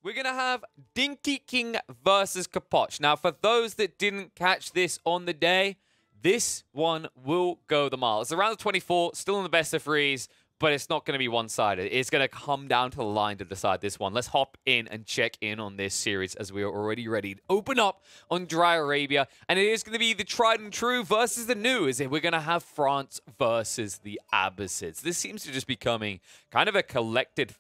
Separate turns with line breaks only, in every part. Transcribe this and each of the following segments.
we're going to have Dinkey King versus Capoch. Now, for those that didn't catch this on the day, this one will go the mile. It's around the 24, still in the best of threes, but it's not going to be one-sided. It's going to come down to the line to decide this one. Let's hop in and check in on this series as we are already ready to open up on Dry Arabia. And it is going to be the tried and true versus the new. We're going to have France versus the Abbasids. This seems to just becoming kind of a collected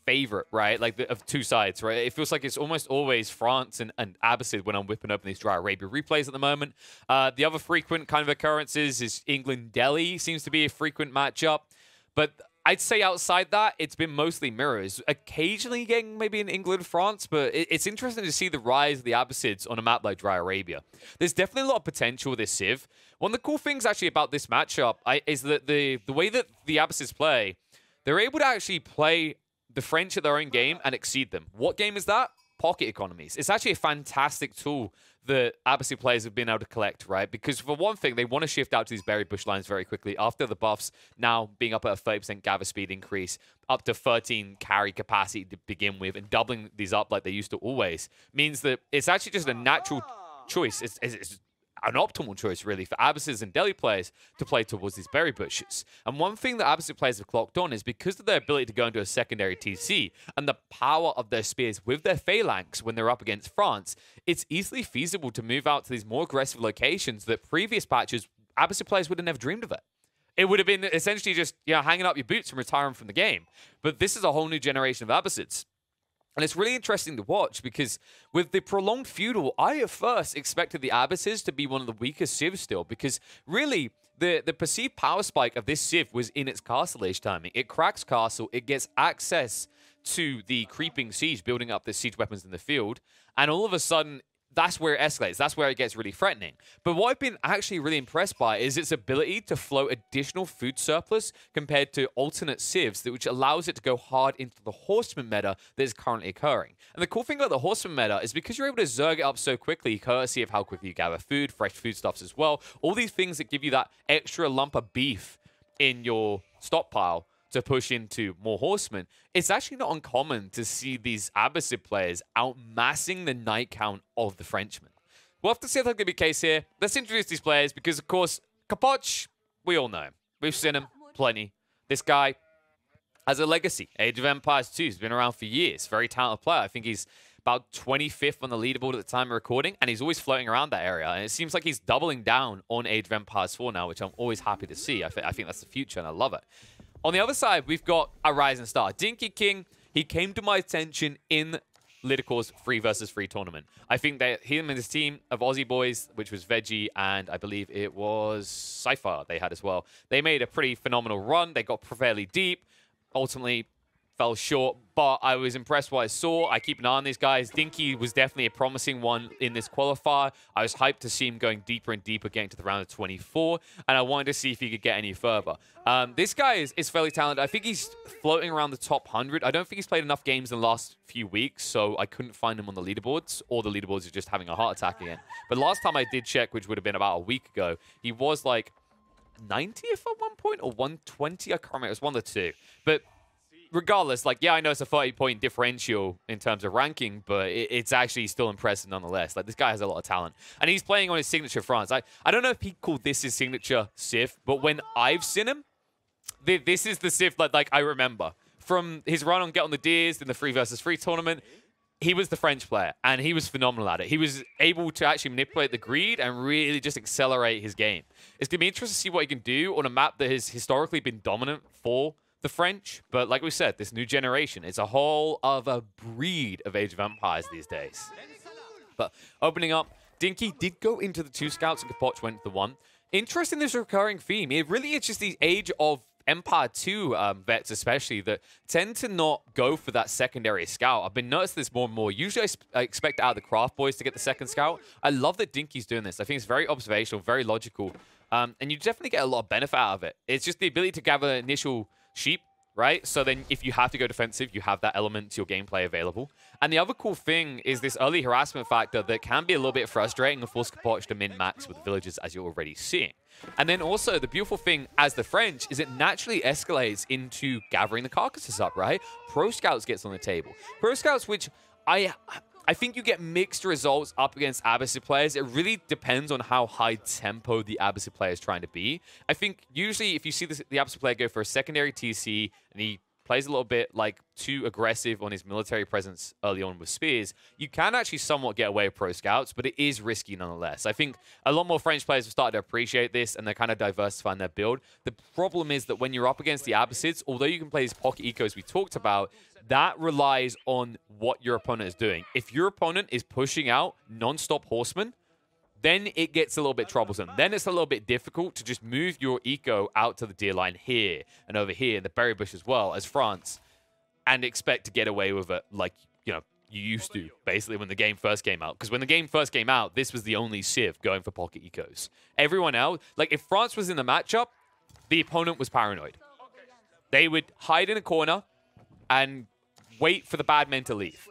favorite, right? Like of two sides, right? It feels like it's almost always France and Abbasid when I'm whipping open these Dry Arabia replays at the moment. The other frequent kind of occurrences is England-Delhi seems to be a frequent matchup. But I'd say outside that, it's been mostly mirrors. Occasionally getting maybe an England-France, but it's interesting to see the rise of the Abbasids on a map like Dry Arabia. There's definitely a lot of potential with this Civ. One of the cool things actually about this matchup is that the way that the Abbasids play, they're able to actually play the French at their own game and exceed them. What game is that? Pocket economies. It's actually a fantastic tool that Abbasid players have been able to collect, right? Because for one thing, they want to shift out to these berry bush lines very quickly after the buffs now being up at a 30% gather speed increase, up to 13 carry capacity to begin with, and doubling these up like they used to always, means that it's actually just a natural choice. It's an optimal choice, really, for Abbasids and Delhi players to play towards these berry bushes. And one thing that Abbasid players have clocked on is because of their ability to go into a secondary TC and the power of their spears with their phalanx when they're up against France, it's easily feasible to move out to these more aggressive locations that previous patches, Abbasid players would have never dreamed of it. It would have been essentially just, hanging up your boots and retiring from the game. But this is a whole new generation of Abbasids. And it's really interesting to watch because with the prolonged feudal, I at first expected the Abbasids to be one of the weakest civs still, because really the perceived power spike of this civ was in its castle age timing. It cracks castle, it gets access to the creeping siege, building up the siege weapons in the field, and all of a sudden that's where it escalates. That's where it gets really threatening. But what I've been actually really impressed by is its ability to float additional food surplus compared to alternate civs, which allows it to go hard into the horseman meta that is currently occurring. And the cool thing about the horseman meta is because you're able to zerg it up so quickly, courtesy of how quickly you gather food, fresh foodstuffs as well, all these things that give you that extra lump of beef in your stockpile to push into more horsemen, it's actually not uncommon to see these Abbasid players outmassing the knight count of the Frenchmen. We'll have to see if that's going to be the case here. Let's introduce these players because, of course, Capoch, we all know him. We've seen him plenty. This guy has a legacy. Age of Empires 2. He's been around for years. Very talented player. I think he's about 25th on the leaderboard at the time of recording, and he's always floating around that area. And it seems like he's doubling down on Age of Empires 4 now, which I'm always happy to see. I think that's the future, and I love it. On the other side, we've got a rising star. Dinkey King, he came to my attention in Liddicore's 3 versus 3 tournament. I think that him and his team of Aussie boys, which was Veggie and I believe it was Cypher they had as well, they made a pretty phenomenal run. They got fairly deep, ultimately fell short, but I was impressed what I saw. I keep an eye on these guys. Dinkey was definitely a promising one in this qualifier. I was hyped to see him going deeper and deeper, getting to the round of 24, and I wanted to see if he could get any further. This guy is fairly talented. I think he's floating around the top 100. I don't think he's played enough games in the last few weeks, so I couldn't find him on the leaderboards, or the leaderboards are just having a heart attack again. But last time I did check, which would have been about a week ago, he was like 90th at one point, or 120? I can't remember. It was one of the two. But regardless, like, yeah, I know it's a 30-point differential in terms of ranking, but it's actually still impressive nonetheless. Like, this guy has a lot of talent. And he's playing on his signature France. I don't know if he called this his signature Civ, but when I've seen him, this is the Civ like I remember. From his run on Get on the Deers in the 3 versus 3 tournament, he was the French player, and he was phenomenal at it. He was able to actually manipulate the greed and really just accelerate his game. It's going to be interesting to see what he can do on a map that has historically been dominant for the French, but like we said, this new generation, it's a whole other breed of Age of Empires these days. But opening up, Dinkey did go into the 2 scouts and Capoch went to the 1. Interesting, this recurring theme. It really is just the Age of Empire 2 vets especially that tend to not go for that secondary scout. I've been noticing this more and more. Usually I expect out of the craft boys to get the second scout. I love that Dinkey's doing this. I think it's very observational, very logical, and you definitely get a lot of benefit out of it. It's just the ability to gather initial sheep, right? So then if you have to go defensive, you have that element to your gameplay available. And the other cool thing is this early harassment factor that can be a little bit frustrating and force Capoch to min-max with villagers, as you're already seeing. And then also the beautiful thing as the French is it naturally escalates into gathering the carcasses up, right? Pro Scouts gets on the table. Pro Scouts, which I think you get mixed results up against Abbasid players. It really depends on how high tempo the Abbasid player is trying to be. I think usually if you see the Abbasid player go for a secondary TC and he plays a little bit like too aggressive on his military presence early on with spears, you can actually somewhat get away with pro scouts, but it is risky nonetheless. I think a lot more French players have started to appreciate this and they're kind of diversifying their build. The problem is that when you're up against the Abbasids, although you can play these pocket ecos we talked about, that relies on what your opponent is doing. If your opponent is pushing out non-stop horsemen, then it gets a little bit troublesome. Then it's a little bit difficult to just move your eco out to the deer line here and over here, in the berry bush as well as France, and expect to get away with it like, you know, you used to, basically, when the game first came out. Because when the game first came out, this was the only civ going for pocket ecos. Everyone else, like if France was in the matchup, the opponent was paranoid. They would hide in a corner and wait for the bad men to leave.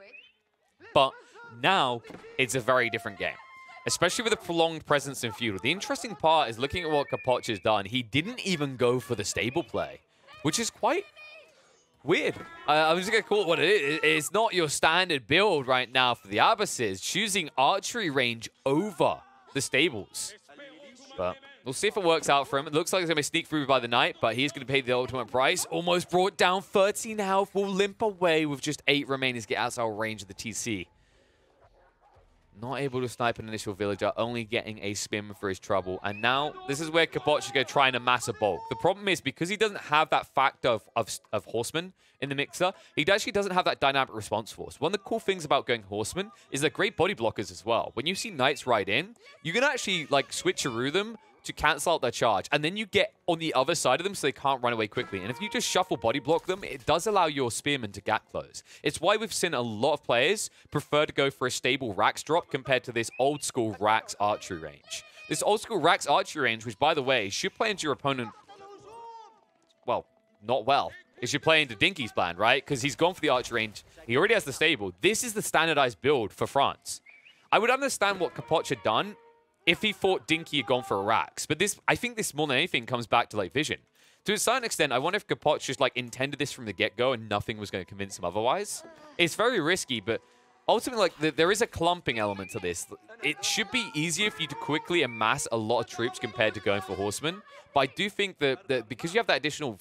But now, it's a very different game. Especially with a prolonged presence in feudal. The interesting part is looking at what Capoch has done. He didn't even go for the stable play, which is quite weird. I'm just going to call it what it is. It's not your standard build right now for the Abbasids, choosing archery range over the stables. But we'll see if it works out for him. It looks like it's going to be sneak through by the knight, but he's going to pay the ultimate price. Almost brought down 13 health. Will limp away with just 8 remaining to get outside range of the TC. Not able to snipe an initial villager, only getting a spin for his trouble. And now, this is where Capoch is going to try and amass a bulk. The problem is, because he doesn't have that factor of horsemen in the mixer, he actually doesn't have that dynamic response force. One of the cool things about going horsemen is they're great body blockers as well. When you see knights ride in, you can actually like switcheroo them to cancel out their charge. And then you get on the other side of them so they can't run away quickly. And if you just shuffle body block them, it does allow your spearmen to gap close. It's why we've seen a lot of players prefer to go for a stable Rax drop compared to this old school Rax archery range. This old school Rax archery range, which by the way, should play into your opponent, well, not well. It should play into Dinkey's plan, right? Because he's gone for the archery range. He already has the stable. This is the standardized build for France. I would understand what Capoch had done if he thought Dinkey had gone for a Rax. But this, I think this more than anything comes back to like vision. To a certain extent, I wonder if Capoch just like intended this from the get-go and nothing was going to convince him otherwise. It's very risky, but ultimately like there is a clumping element to this. It should be easier for you to quickly amass a lot of troops compared to going for horsemen. But I do think that because you have that additional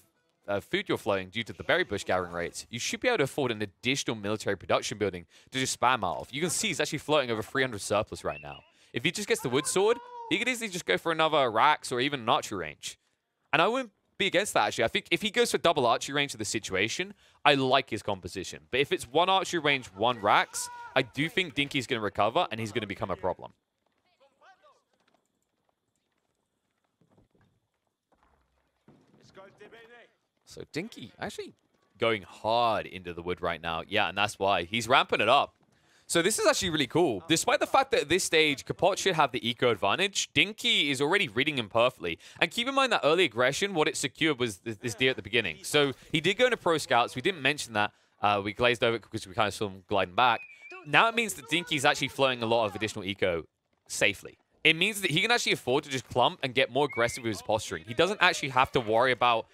food you're flowing due to the berry bush gathering rates, you should be able to afford an additional military production building to just spam out of. You can see he's actually floating over 300 surplus right now. If he just gets the wood sword, he could easily just go for another Rax or even an archery range. And I wouldn't be against that, actually. I think if he goes for double archery range to the situation, I like his composition. But if it's one archery range, one Rax, I do think Dinkey's going to recover and he's going to become a problem. So Dinkey actually going hard into the wood right now. Yeah, and that's why. He's ramping it up. So this is actually really cool. Despite the fact that at this stage, Capoch should have the eco advantage, Dinkey is already reading him perfectly. And keep in mind that early aggression, what it secured was this deer at the beginning. So he did go into pro scouts. We didn't mention that. We glazed over it because we kind of saw him gliding back. Now it means that Dinkey's actually flowing a lot of additional eco safely. It means that he can actually afford to just clump and get more aggressive with his posturing. He doesn't actually have to worry about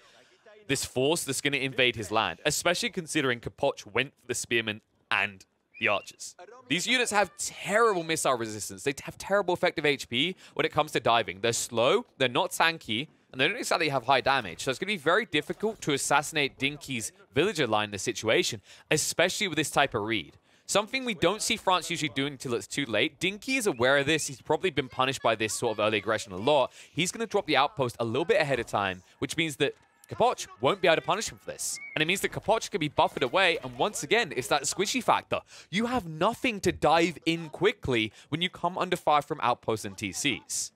this force that's going to invade his land, especially considering Capoch went for the spearmen and the archers. These units have terrible missile resistance. They have terrible effective HP when it comes to diving. They're slow, they're not tanky, and they don't exactly have high damage. So it's going to be very difficult to assassinate Dinkey's villager line in this situation, especially with this type of read. Something we don't see France usually doing until it's too late. Dinkey is aware of this. He's probably been punished by this sort of early aggression a lot. He's going to drop the outpost a little bit ahead of time, which means that Capoch won't be able to punish him for this. And it means that Capoch can be buffered away, and once again, it's that squishy factor. You have nothing to dive in quickly when you come under fire from outposts and TCs.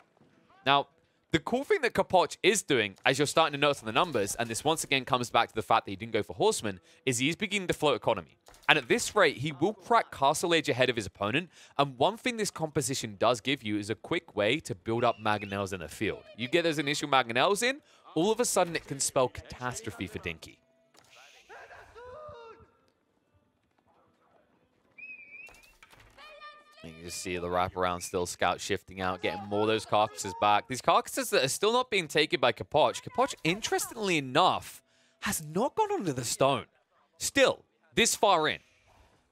Now, the cool thing that Capoch is doing, as you're starting to notice on the numbers, and this once again comes back to the fact that he didn't go for horsemen, is he's beginning to float economy. And at this rate, he will crack Castle Age ahead of his opponent, and one thing this composition does give you is a quick way to build up mangonels in the field. You get those initial mangonels in, all of a sudden it can spell catastrophe for Dinkey. You can just see the wraparound still, scout shifting out, getting more of those carcasses back. These carcasses that are still not being taken by Capoch. Capoch, interestingly enough, has not gone under the stone. Still, this far in.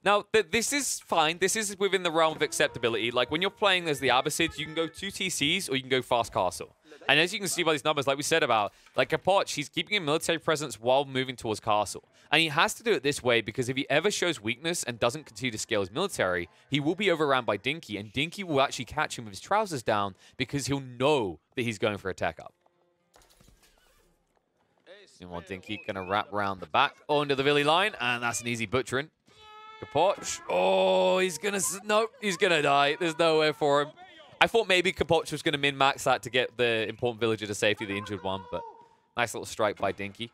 Now, this is fine. This is within the realm of acceptability. Like, when you're playing as the Abbasids, you can go 2 TCs or you can go fast castle. And as you can see by these numbers, like we said about, like Capoch, he's keeping a military presence while moving towards castle. And he has to do it this way because if he ever shows weakness and doesn't continue to scale his military, he will be overrun by Dinkey, and Dinkey will actually catch him with his trousers down because he'll know that he's going for a tech up. Meanwhile, Dinkey going to wrap around the back onto the Villy line, and that's an easy butchering. Capoch, oh, he's going to, nope, he's going to die. There's nowhere for him. I thought maybe Capoch was going to min-max that to get the important villager to safety, the injured one, but nice little strike by Dinkey.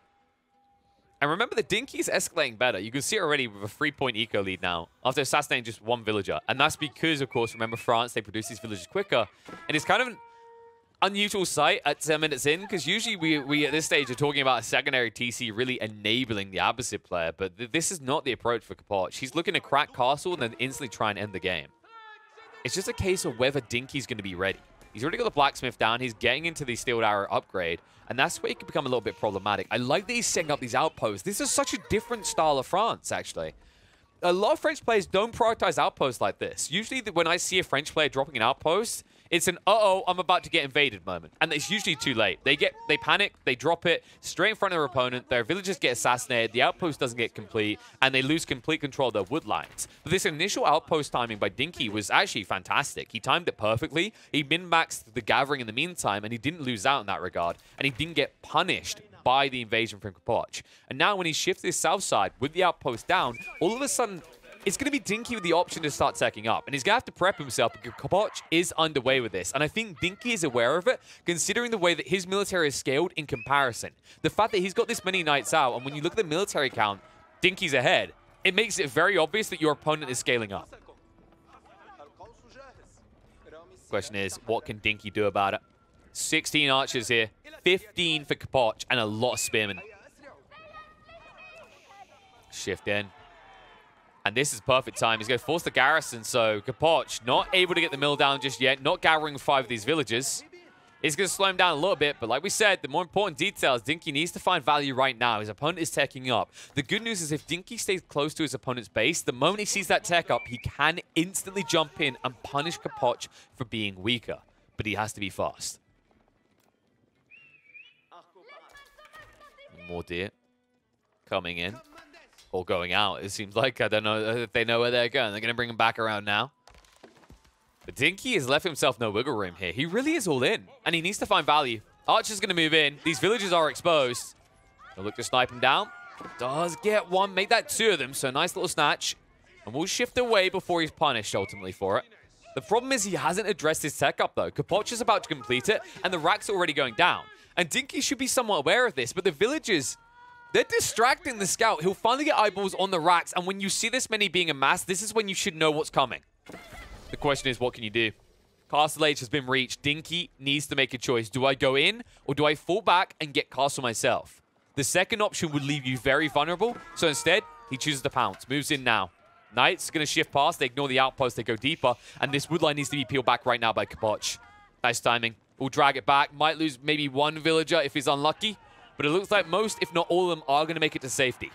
And remember, the Dinkey is escalating better. You can see it already with a 3-point eco lead now after assassinating just 1 villager. And that's because, of course, remember, France, they produce these villagers quicker. And it's kind of an unusual sight at 10 minutes in, because usually we at this stage are talking about a secondary TC really enabling the Abbasid player. But this is not the approach for Capoch. He's looking to crack castle and then instantly try and end the game. It's just a case of whether Dinkey's going to be ready. He's already got the blacksmith down. He's getting into the steel arrow upgrade. And that's where it can become a little bit problematic. I like that he's setting up these outposts. This is such a different style of France, actually. A lot of French players don't prioritize outposts like this. Usually when I see a French player dropping an outpost, it's an uh-oh, I'm about to get invaded moment. And it's usually too late. They panic, they drop it straight in front of their opponent, their villagers get assassinated, the outpost doesn't get complete, and they lose complete control of their wood lines. But this initial outpost timing by Dinkey was actually fantastic. He timed it perfectly, he min-maxed the gathering in the meantime, and he didn't lose out in that regard, and he didn't get punished by the invasion from Capoch. And now when he shifts his south side with the outpost down, all of a sudden, it's going to be Dinkey with the option to start teching up. And he's going to have to prep himself because Capoch is underway with this. And I think Dinkey is aware of it, considering the way that his military is scaled in comparison. The fact that he's got this many knights out, and when you look at the military count, Dinkey's ahead. It makes it very obvious that your opponent is scaling up. Question is, what can Dinkey do about it? 16 archers here, 15 for Capoch, and a lot of spearmen. Shift in. And this is perfect time. He's going to force the garrison, so Capoch not able to get the mill down just yet, not gathering 5 of these villagers. It's going to slow him down a little bit, but like we said, the more important detail is Dinkey needs to find value right now. His opponent is teching up. The good news is if Dinkey stays close to his opponent's base, the moment he sees that tech up, he can instantly jump in and punish Capoch for being weaker. But he has to be fast. More deer coming in. Or going out, it seems like. I don't know if they know where they're going. They're going to bring him back around now. But Dinkey has left himself no wiggle room here. He really is all in. And he needs to find value. Archer's going to move in. These villagers are exposed. He'll look to snipe him down. Does get one. Make that 2 of them. So nice little snatch. And we'll shift away before he's punished ultimately for it. The problem is he hasn't addressed his tech up though. Capoch is about to complete it. And the rack's already going down. And Dinkey should be somewhat aware of this. But the villagers... they're distracting the scout. He'll finally get eyeballs on the racks. And when you see this many being amassed, this is when you should know what's coming. The question is, what can you do? Castle Age has been reached. Dinkey needs to make a choice. Do I go in or do I fall back and get castle myself? The second option would leave you very vulnerable. So instead, he chooses to pounce. Moves in now. Knights going to shift past. They ignore the outpost. They go deeper. And this wood line needs to be peeled back right now by Capoch. Nice timing. We'll drag it back. Might lose maybe 1 villager if he's unlucky. But it looks like most, if not all of them, are going to make it to safety.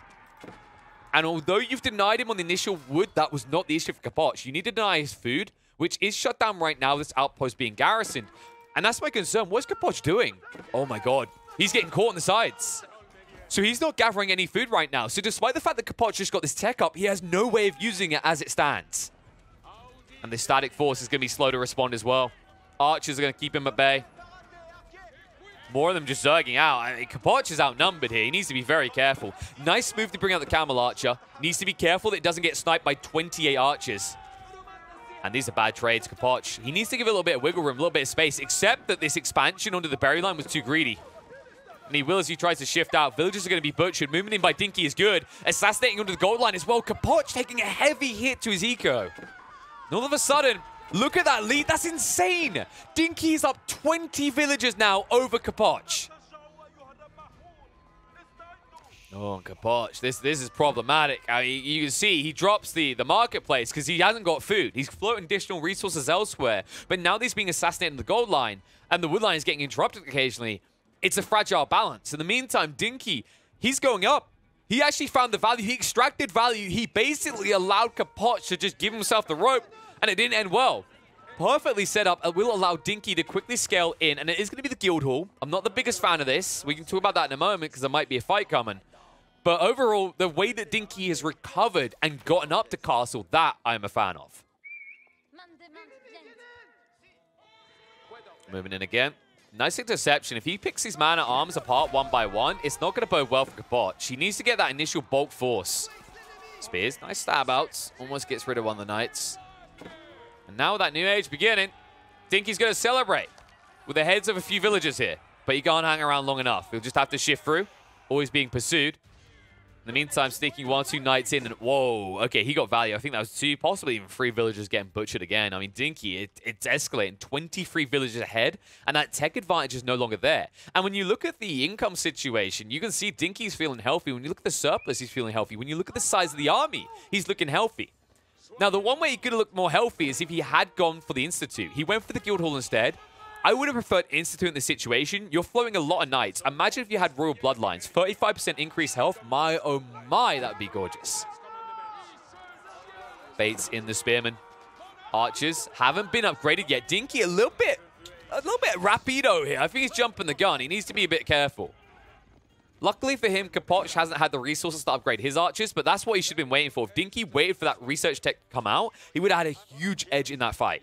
And although you've denied him on the initial wood, that was not the issue for Capoch. You need to deny his food, which is shut down right now, this outpost being garrisoned. And that's my concern. What's Capoch doing? Oh my god. He's getting caught on the sides. So he's not gathering any food right now. So despite the fact that Capoch just got this tech up, he has no way of using it as it stands. And the static force is going to be slow to respond as well. Archers are going to keep him at bay. More of them just zerging out. I mean, Capoch is outnumbered here. He needs to be very careful. Nice move to bring out the camel archer. Needs to be careful that it doesn't get sniped by 28 archers. And these are bad trades, Capoch. He needs to give a little bit of wiggle room, a little bit of space, except that this expansion onto the berry line was too greedy. And he will as he tries to shift out. Villagers are going to be butchered. Movement in by Dinkey is good. Assassinating onto the gold line as well. Capoch taking a heavy hit to his eco. And all of a sudden... look at that lead. That's insane. Dinkey is up 20 villagers now over Capoch. Oh, Capoch. This is problematic. I mean, you can see he drops the marketplace because he hasn't got food. He's floating additional resources elsewhere. But now that he's being assassinated in the gold line and the wood line is getting interrupted occasionally, it's a fragile balance. In the meantime, Dinkey, he's going up. He actually found the value. He extracted value. He basically allowed Capoch to just give himself the rope, and it didn't end well. Perfectly set up. It will allow Dinkey to quickly scale in, and it is going to be the guild hall. I'm not the biggest fan of this. We can talk about that in a moment because there might be a fight coming. But overall, the way that Dinkey has recovered and gotten up to castle, that I'm a fan of. Moving in again. Nice interception. If he picks his man-at-arms apart one by one, it's not going to bode well for Capoch. He needs to get that initial bulk force. Spears, nice stab outs. Almost gets rid of one of the knights. And now with that new age beginning, Dinkey's going to celebrate with the heads of a few villagers here. But he can't hang around long enough. He'll just have to shift through. Always being pursued. In the meantime, sneaking 1 or 2 knights in, and whoa, okay, he got value. I think that was 2, possibly even 3 villagers getting butchered again. I mean, Dinkey, it's escalating. 23 villagers ahead, and that tech advantage is no longer there. And when you look at the income situation, you can see Dinkey's feeling healthy. When you look at the surplus, he's feeling healthy. When you look at the size of the army, he's looking healthy. Now, the one way he could have looked more healthy is if he had gone for the Institute. He went for the guild hall instead. I would have preferred Institute in this situation. You're flowing a lot of knights. Imagine if you had Royal Bloodlines. 35% increased health. My, oh my, that would be gorgeous. Baits in the Spearman. Archers haven't been upgraded yet. Dinkey a little bit rapido here. I think he's jumping the gun. He needs to be a bit careful. Luckily for him, Capoch hasn't had the resources to upgrade his archers, but that's what he should have been waiting for. If Dinkey waited for that research tech to come out, he would have had a huge edge in that fight.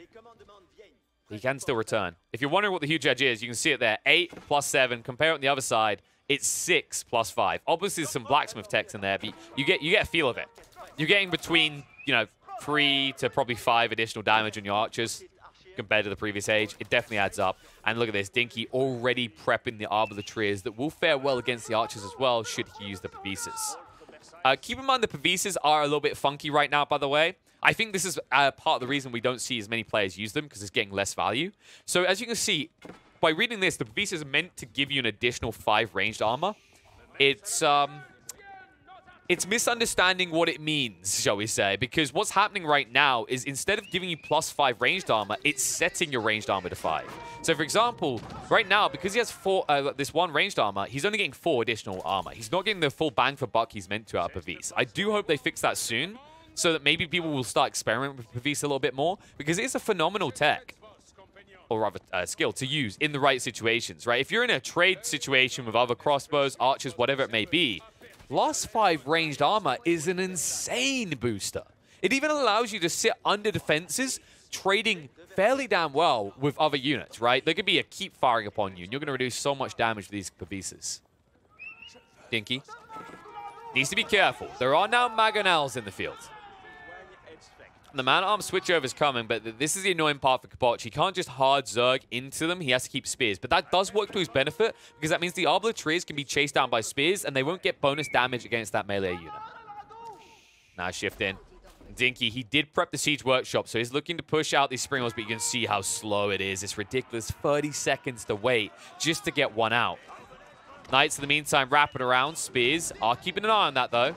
He can still return. If you're wondering what the huge edge is, you can see it there. 8 plus 7. Compare it on the other side. It's 6 plus 5. Obviously, there's some blacksmith techs in there, but you get a feel of it. You're getting between, 3 to probably 5 additional damage on your archers compared to the previous age. It definitely adds up. And look at this. Dinkey already prepping the Arbalatriers that will fare well against the archers as well should he use the Pavises. Keep in mind the Pavises are a little bit funky right now, by the way. I think this is part of the reason we don't see as many players use them because it's getting less value. So as you can see, by reading this, the Pavises are meant to give you an additional 5 ranged armor. It's misunderstanding what it means, shall we say, because what's happening right now is instead of giving you plus 5 ranged armor, it's setting your ranged armor to 5. So for example, right now, because he has this 1 ranged armor, he's only getting 4 additional armor. He's not getting the full bang for buck he's meant to out of Pavise. I do hope they fix that soon, so that maybe people will start experimenting with Pavise a little bit more, because it's a phenomenal tech, or rather skill, to use in the right situations, right? If you're in a trade situation with other crossbows, archers, whatever it may be, plus 5 ranged armor is an insane booster. It even allows you to sit under defenses, trading fairly damn well with other units, right? There could be a keep firing upon you, and you're going to reduce so much damage with these Pavises. Dinkey needs to be careful. There are now Mangonels in the field. The man-at-arm switchover is coming, but this is the annoying part for Capoch. He can't just hard Zerg into them. He has to keep spears. But that does work to his benefit, because that means the Arbalatriers can be chased down by spears, and they won't get bonus damage against that melee unit. Now shift in. Dinkey, he did prep the Siege Workshop, so he's looking to push out these Spring Rolls, but you can see how slow it is. It's ridiculous. 30 seconds to wait just to get one out. Knights, in the meantime, wrapping around. Spears are keeping an eye on that, though.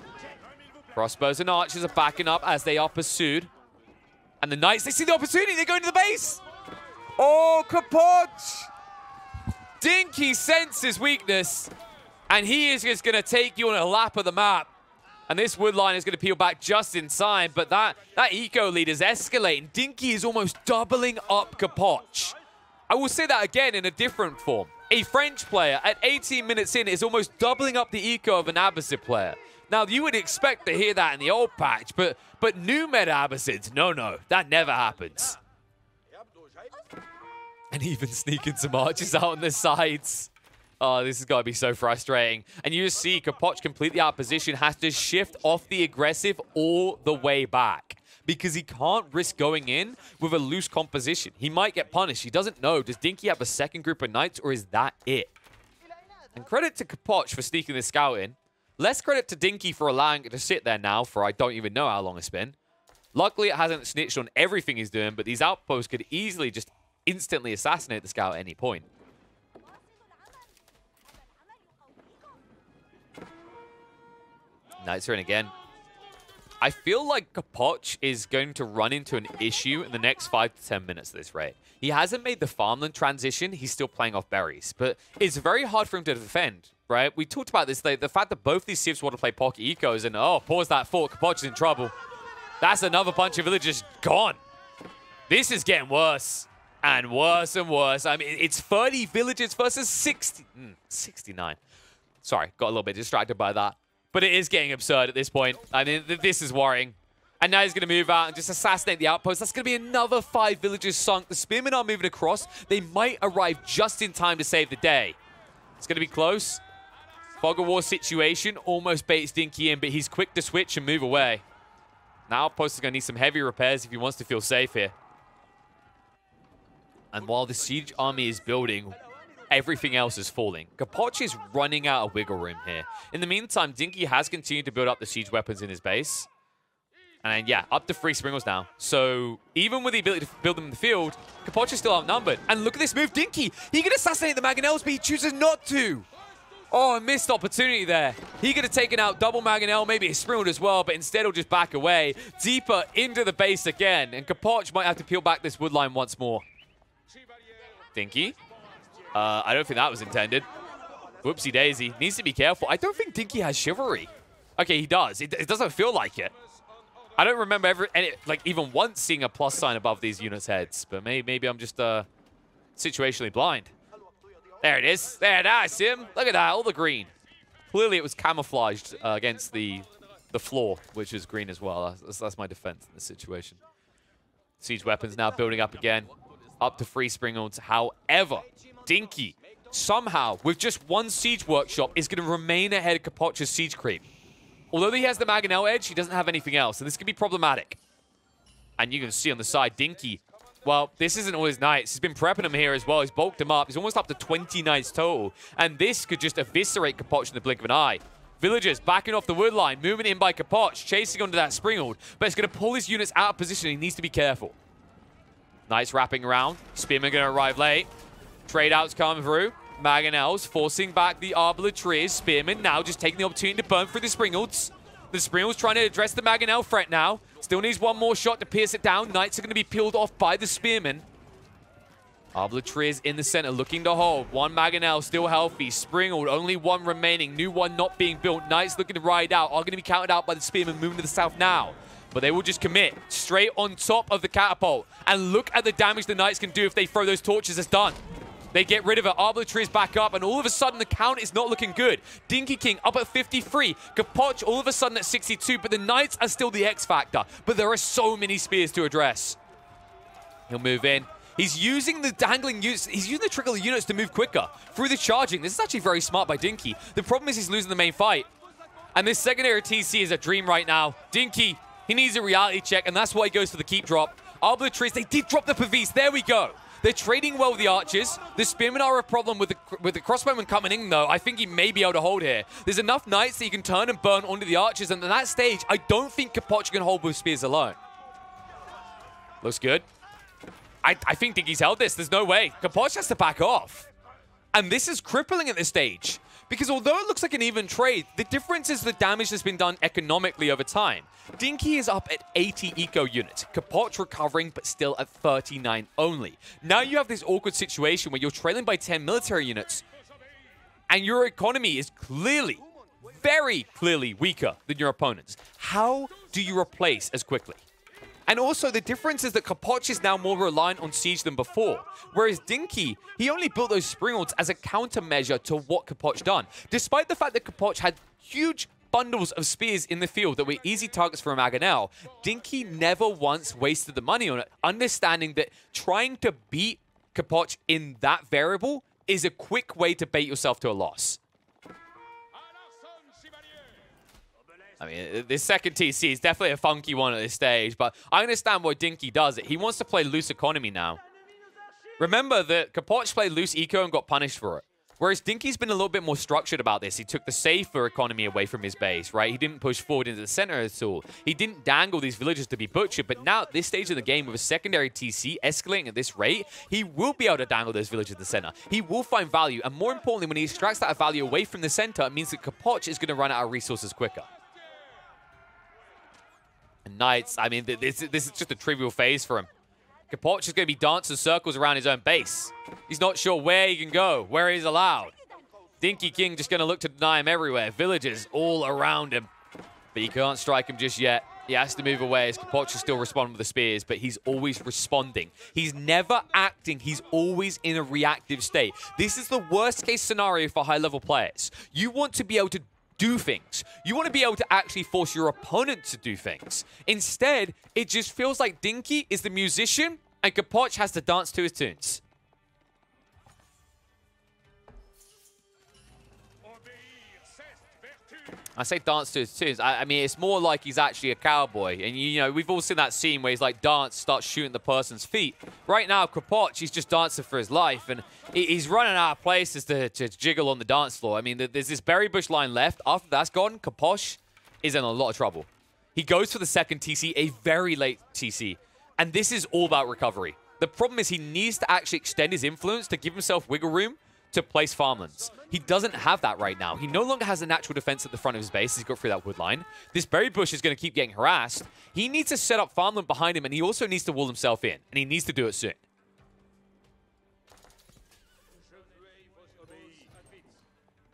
Crossbows and archers are backing up as they are pursued. And the Knights, they see the opportunity. They go into the base. Oh, Capoch! Dinkey senses weakness. And he is just going to take you on a lap of the map. And this wood line is going to peel back just in time. But that eco lead is escalating. Dinkey is almost doubling up Capoch. I will say that again in a different form. A French player at 18 minutes in is almost doubling up the eco of an Abbasid player. Now, you would expect to hear that in the old patch, but new meta Abbasids, no, that never happens. And even sneaking some archers out on the sides. Oh, this has got to be so frustrating. And you just see Capoch completely out of position, has to shift off the aggressive all the way back. Because he can't risk going in with a loose composition. He might get punished. He doesn't know. Does Dinkey have a second group of knights, or is that it? And credit to Capoch for sneaking this scout in. Less credit to Dinkey for allowing it to sit there now for I don't even know how long it's been. Luckily, it hasn't snitched on everything he's doing, but these outposts could easily just instantly assassinate the scout at any point. Knights are in again. I feel like Capoch is going to run into an issue in the next 5 to 10 minutes of this raid. He hasn't made the farmland transition. He's still playing off berries, but it's very hard for him to defend. right? We talked about this, the fact that both these civs want to play pocket ecos, and oh, pause that fort, Capoch is in trouble. That's another bunch of villagers gone. This is getting worse and worse and worse. I mean, it's 30 villagers versus 69. Sorry, got a little bit distracted by that. But it is getting absurd at this point. I mean, this is worrying. And now he's going to move out and just assassinate the outpost. That's going to be another 5 villagers sunk. The spearmen are moving across. They might arrive just in time to save the day. It's going to be close. Fog of War situation almost baits Dinkey in, but he's quick to switch and move away. Now outpost is going to need some heavy repairs if he wants to feel safe here. And while the siege army is building, everything else is falling. Capoch is running out of wiggle room here. In the meantime, Dinkey has continued to build up the siege weapons in his base. And yeah, up to 3 Springles now. So even with the ability to build them in the field, Capoch is still outnumbered. And look at this move, Dinkey. He can assassinate the Mangonels, but he chooses not to. Oh, a missed opportunity there. He could have taken out double Mangonel, maybe a Springald as well, but instead he'll just back away. Deeper into the base again. And Capoch might have to peel back this wood line once more. Dinkey. I don't think that was intended. Whoopsie daisy. Needs to be careful. I don't think Dinkey has chivalry. Okay, he does. It doesn't feel like it. I don't remember even once seeing a plus sign above these units' heads. But maybe I'm just situationally blind. There it is. There, I see him. Look at that, all the green. Clearly it was camouflaged against the floor, which is green as well. That's my defense in this situation. Siege weapons now building up again. Up to 3 Springalds. However, Dinkey, somehow, with just 1 siege workshop, is going to remain ahead of Capoch's siege creep. Although he has the Mangonel edge, he doesn't have anything else, and this could be problematic. And you can see on the side, Dinkey, well, this isn't all his knights. He's been prepping them here as well. He's bulked them up. He's almost up to 20 knights total. And this could just eviscerate Capoch in the blink of an eye. Villagers backing off the wood line, moving in by Capoch, chasing onto that Springald. But it's going to pull his units out of position. He needs to be careful. Knights wrapping around. Spearmen going to arrive late. Trade outs coming through. Mangonels forcing back the Arbaletriers. Spearmen now just taking the opportunity to burn through the Springalds. The Springalds trying to address the Mangonel threat now. Still needs one more shot to pierce it down. Knights are going to be peeled off by the Spearmen. Arbaletriers in the center looking to hold. 1 Mangonel still healthy. Springald only 1 remaining. New one not being built. Knights looking to ride out. Are going to be counted out by the Spearmen moving to the south now. But they will just commit straight on top of the catapult. And look at the damage the Knights can do if they throw those torches. It's done. They get rid of it. Arbaletriers back up, and all of a sudden the count is not looking good. Dinkey King up at 53. Capoch all of a sudden at 62, but the Knights are still the X factor. But there are so many spears to address. He'll move in. He's using the dangling units. He's using the trickle units to move quicker through the charging. This is actually very smart by Dinkey. The problem is he's losing the main fight. And this secondary TC is a dream right now. Dinkey, he needs a reality check, and that's why he goes for the keep drop. Arbaletriers, they did drop the Pavis. There we go. They're trading well with the archers. The spearmen are a problem with the crossbowmen coming in, though. I think he may be able to hold here. There's enough knights that he can turn and burn onto the archers, and at that stage, I don't think Capoch can hold with spears alone. Looks good. I think Dinkey's held this. There's no way. Capoch has to back off. And this is crippling at this stage. Because although it looks like an even trade, the difference is the damage that's been done economically over time. Dinkey is up at 80 eco units. Capoch recovering, but still at 39 only. Now you have this awkward situation where you're trailing by 10 military units. And your economy is clearly, very clearly weaker than your opponent's. How do you replace as quickly? And also, the difference is that Capoch is now more reliant on siege than before. Whereas Dinkey, he only built those Springalds as a countermeasure to what Capoch done. Despite the fact that Capoch had huge bundles of spears in the field that were easy targets for a Mangonel, Dinkey never once wasted the money on it, understanding that trying to beat Capoch in that variable is a quick way to bait yourself to a loss. I mean, this second TC is definitely a funky one at this stage, but I understand why Dinkey does it. He wants to play loose economy now. Remember that Capoch played loose eco and got punished for it. Whereas Dinkey's been a little bit more structured about this. He took the safer economy away from his base, right? He didn't push forward into the center at all. He didn't dangle these villagers to be butchered, but now at this stage of the game with a secondary TC escalating at this rate, he will be able to dangle those villagers in the center. He will find value, and more importantly, when he extracts that value away from the center, it means that Capoch is going to run out of resources quicker. Knights, I mean, this is just a trivial phase for him. Capoch is going to be dancing circles around his own base. He's not sure where he can go, where he's allowed. Dinkey King just going to look to deny him everywhere. Villagers all around him. But he can't strike him just yet. He has to move away as Capoch is still responding with the spears, but he's always responding. He's never acting. He's always in a reactive state. This is the worst case scenario for high-level players. You want to be able to do things. You want to be able to actually force your opponent to do things. Instead, it just feels like Dinkey is the musician and Capoch has to dance to his tunes. I say dance to his tunes. I mean, it's more like he's actually a cowboy. And, you know, we've all seen that scene where he's like, dance, starts shooting the person's feet. Right now, Capoch, he's just dancing for his life. And he's running out of places to jiggle on the dance floor. I mean, there's this berry bush line left. After that's gone, Capoch is in a lot of trouble. He goes for the second TC, a very late TC. And this is all about recovery. The problem is he needs to actually extend his influence to give himself wiggle room to place farmlands. He doesn't have that right now. He no longer has a natural defense at the front of his base. He's got through that wood line. This berry bush is going to keep getting harassed. He needs to set up farmland behind him, and he also needs to wall himself in, and he needs to do it soon.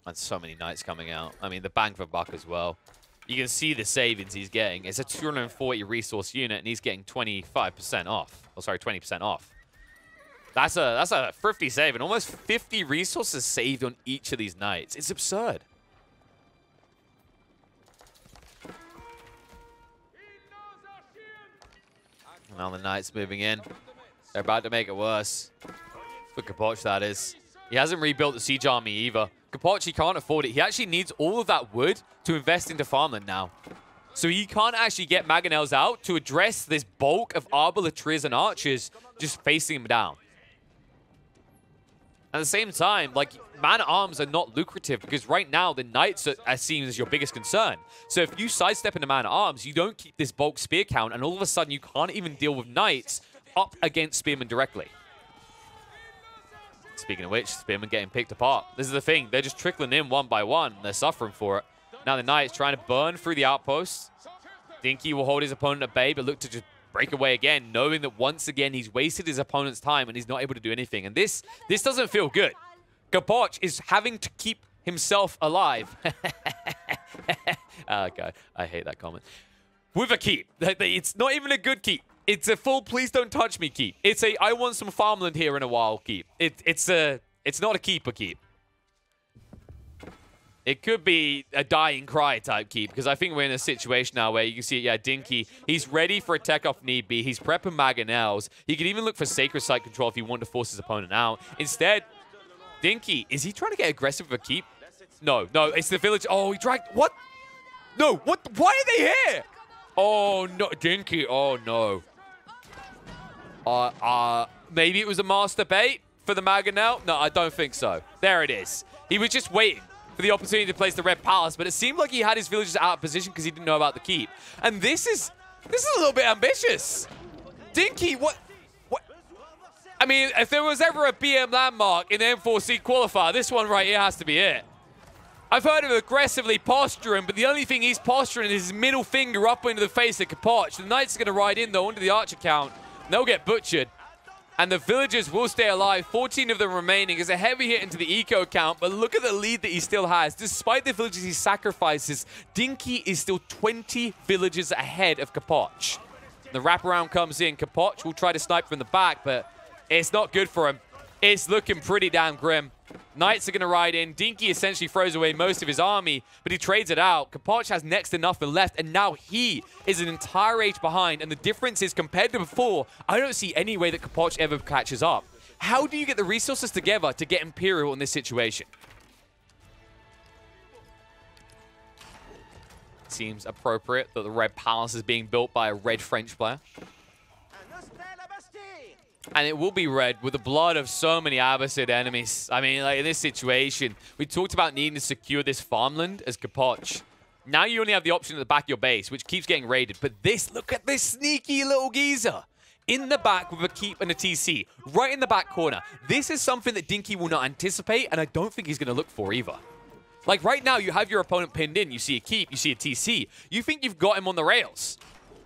And so many knights coming out. I mean, the bang for buck as well. You can see the savings he's getting. It's a 240 resource unit, and he's getting 25% off. Oh, sorry, 20% off. That's a thrifty saving. Almost 50 resources saved on each of these knights. It's absurd. Now the knights moving in. They're about to make it worse. For Capoch, that is. He hasn't rebuilt the siege army either. Capoch, he can't afford it. He actually needs all of that wood to invest into farmland now. So he can't actually get mangonels out to address this bulk of arbaletiers and archers just facing him down. At the same time, like, man-at-arms are not lucrative because right now the knights are seen as your biggest concern. So if you sidestep into man-at-arms, you don't keep this bulk spear count, and all of a sudden you can't even deal with knights up against spearmen directly. Speaking of which, spearmen getting picked apart. This is the thing. They're just trickling in one by one. They're suffering for it. Now the knights trying to burn through the outposts. Dinkey will hold his opponent at bay, but look to just break away again, knowing that once again he's wasted his opponent's time and he's not able to do anything. And this doesn't feel good. Capoch is having to keep himself alive. Oh, God, I hate that comment. With a keep. It's not even a good keep. It's a full please don't touch me keep. It's a I want some farmland here in a while keep. It's not a keeper keep. It could be a dying cry type keep, because I think we're in a situation now where you can see, yeah, Dinkey, he's ready for a tech off need be. He's prepping mangonels. He could even look for sacred site control if he wanted to force his opponent out. Instead, Dinkey, is he trying to get aggressive with a keep? No, it's the village. Oh, he dragged, what? No, what? Why are they here? Oh, no, Dinkey, oh, no. Maybe it was a master bait for the mangonel? No, I don't think so. There it is. He was just waiting for the opportunity to place the red palace, but it seemed like he had his villagers out of position because he didn't know about the keep. And this is a little bit ambitious. Dinkey, what? I mean, if there was ever a BM landmark in the N4C qualifier, this one right here has to be it. I've heard him aggressively posturing, but the only thing he's posturing is his middle finger up into the face of Capoch. The knights are going to ride in, though, onto the archer count. They'll get butchered. And the villagers will stay alive. 14 of them remaining is a heavy hit into the eco count, but look at the lead that he still has. Despite the villagers he sacrifices, Dinkey is still 20 villagers ahead of Capoch. The wraparound comes in. Capoch will try to snipe from the back, but it's not good for him. It's looking pretty damn grim. Knights are going to ride in. Dinkey essentially throws away most of his army, but he trades it out. Capoch has next to nothing left, and now he is an entire age behind. And the difference is, compared to before, I don't see any way that Capoch ever catches up. How do you get the resources together to get Imperial in this situation? Seems appropriate that the Red Palace is being built by a red French player. And it will be red with the blood of so many Abbasid enemies. I mean, like, in this situation, we talked about needing to secure this farmland as Capoch. Now you only have the option at the back of your base, which keeps getting raided. But this, look at this sneaky little geezer. In the back with a keep and a TC. Right in the back corner. This is something that Dinkey will not anticipate, and I don't think he's going to look for either. Like, right now, you have your opponent pinned in. You see a keep, you see a TC. You think you've got him on the rails.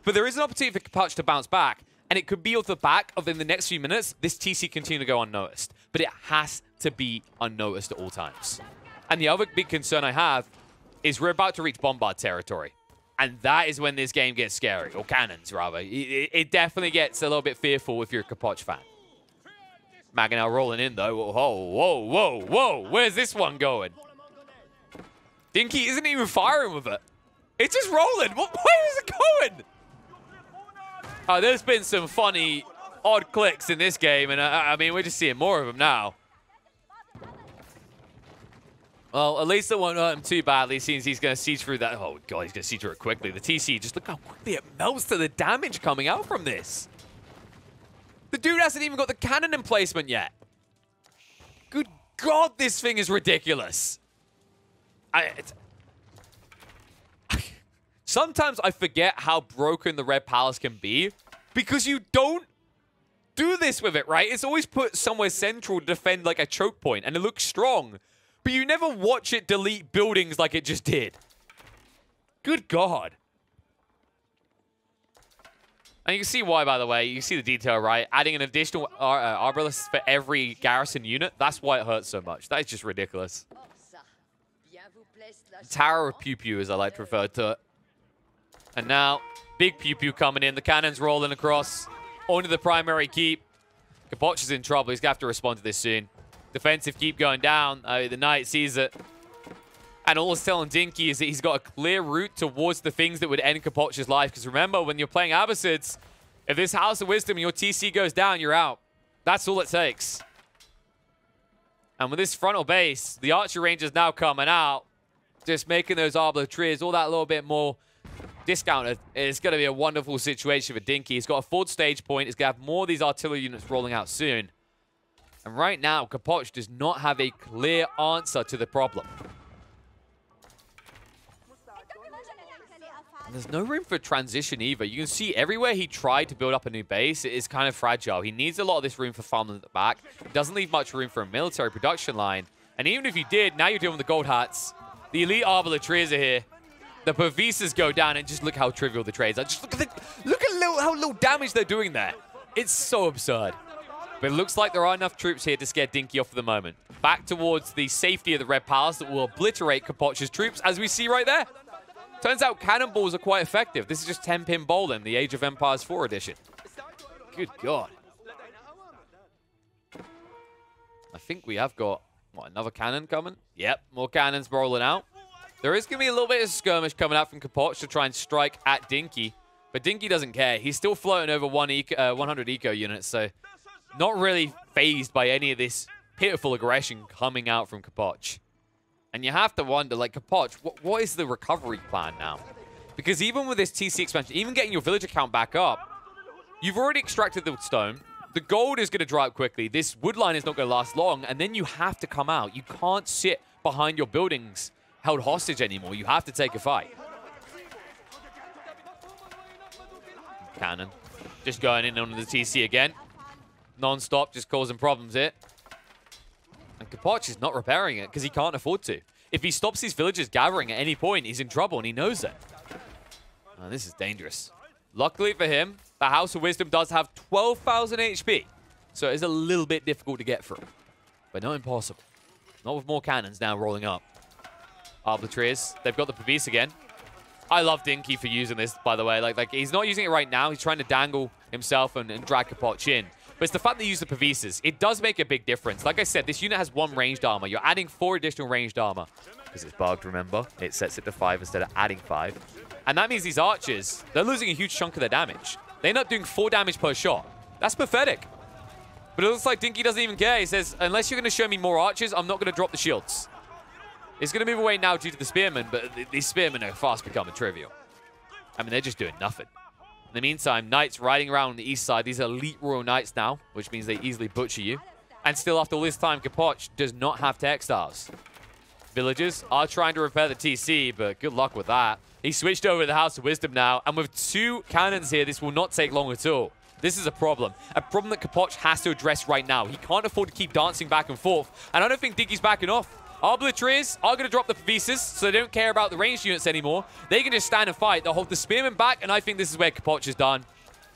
But there is an opportunity for Capoch to bounce back. And it could be off the back of, in the next few minutes, this TC continue to go unnoticed. But it has to be unnoticed at all times. And the other big concern I have is we're about to reach Bombard territory. And that is when this game gets scary. Or cannons, rather. It definitely gets a little bit fearful if you're a Capoch fan. Maganel rolling in, though. Whoa, whoa, whoa, whoa. Where's this one going? Dinkey isn't even firing with it. It's just rolling. Where is it going? Oh, there's been some funny, odd clicks in this game. And, I mean, we're just seeing more of them now. Well, at least it won't hurt him too badly, since he's going to siege through that. Oh, God, he's going to siege through it quickly. The TC, just look how quickly it melts to the damage coming out from this. The dude hasn't even got the cannon emplacement yet. Good God, this thing is ridiculous. Sometimes I forget how broken the Red Palace can be because you don't do this with it, right? It's always put somewhere central to defend like a choke point, and it looks strong. But you never watch it delete buildings like it just did. Good God. And you can see why, by the way. You can see the detail, right? Adding an additional arbalist for every garrison unit. That's why it hurts so much. That is just ridiculous. Tower of Pew Pew, as I like to refer to it. And now, big Pew Pew coming in. The cannon's rolling across onto the primary keep. Capoch is in trouble. He's going to have to respond to this soon. Defensive keep going down. The Knight sees it. And all it's telling Dinkey is that he's got a clear route towards the things that would end Capoch's life. Because remember, when you're playing Abbasids, if this House of Wisdom and your TC goes down, you're out. That's all it takes. And with this frontal base, the Archer Ranger's now coming out. Just making those Arbalatriers all that little bit more discounted. It's going to be a wonderful situation for Dinkey. He's got a forward stage point. He's going to have more of these artillery units rolling out soon. And right now, Capoch does not have a clear answer to the problem. And there's no room for transition either. You can see everywhere he tried to build up a new base, it is kind of fragile. He needs a lot of this room for farming at the back. It doesn't leave much room for a military production line. And even if you did, now you're dealing with the gold hats. The elite Arbalatriers are here. The Pavisas go down, and just look how trivial the trades are. Just look at how little damage they're doing there. It's so absurd. But it looks like there are enough troops here to scare Dinkey off for the moment. Back towards the safety of the Red Palace that will obliterate Capoch's troops, as we see right there. Turns out cannonballs are quite effective. This is just 10-pin bowling, the Age of Empires 4 edition. Good God. I think we have got, what, another cannon coming? Yep, more cannons rolling out. There is going to be a little bit of skirmish coming out from Capoch to try and strike at Dinkey. But Dinkey doesn't care. He's still floating over 100 eco units, so not really phased by any of this pitiful aggression coming out from Capoch. And you have to wonder, like, Capoch, what is the recovery plan now? Because even with this TC expansion, even getting your villager count back up, you've already extracted the stone. The gold is going to dry up quickly. This wood line is not going to last long. And then you have to come out. You can't sit behind your buildings held hostage anymore. You have to take a fight. Cannon. Just going in on the TC again. Non-stop, just causing problems here. And Capoch is not repairing it because he can't afford to. If he stops his villagers gathering at any point, he's in trouble, and he knows it. Oh, this is dangerous. Luckily for him, the House of Wisdom does have 12,000 HP. So it is a little bit difficult to get through. But not impossible. Not with more cannons now rolling up. Arbalatriers, they've got the Pavis again. I love Dinkey for using this, by the way. Like he's not using it right now. He's trying to dangle himself and drag Capoch in. But it's the fact that you use the Pavises. It does make a big difference. Like I said, this unit has 1 ranged armor. You're adding 4 additional ranged armor. Because it's bugged, remember? It sets it to 5 instead of adding 5. And that means these archers, they're losing a huge chunk of their damage. They end up doing 4 damage per shot. That's pathetic. But it looks like Dinkey doesn't even care. He says, unless you're going to show me more archers, I'm not going to drop the shields. It's going to move away now due to the spearmen, but these spearmen are fast becoming trivial. I mean, they're just doing nothing. In the meantime, Knights riding around on the east side. These are elite Royal Knights now, which means they easily butcher you. And still, after all this time, Capoch does not have textiles. Villagers are trying to repair the TC, but good luck with that. He switched over to the House of Wisdom now, and with 2 cannons here, this will not take long at all. This is a problem that Capoch has to address right now. He can't afford to keep dancing back and forth, and I don't think Dinkey's backing off. Arbalatriers are going to drop the Pavises, so they don't care about the ranged units anymore. They can just stand and fight. They'll hold the spearmen back, and I think this is where Capoch is done.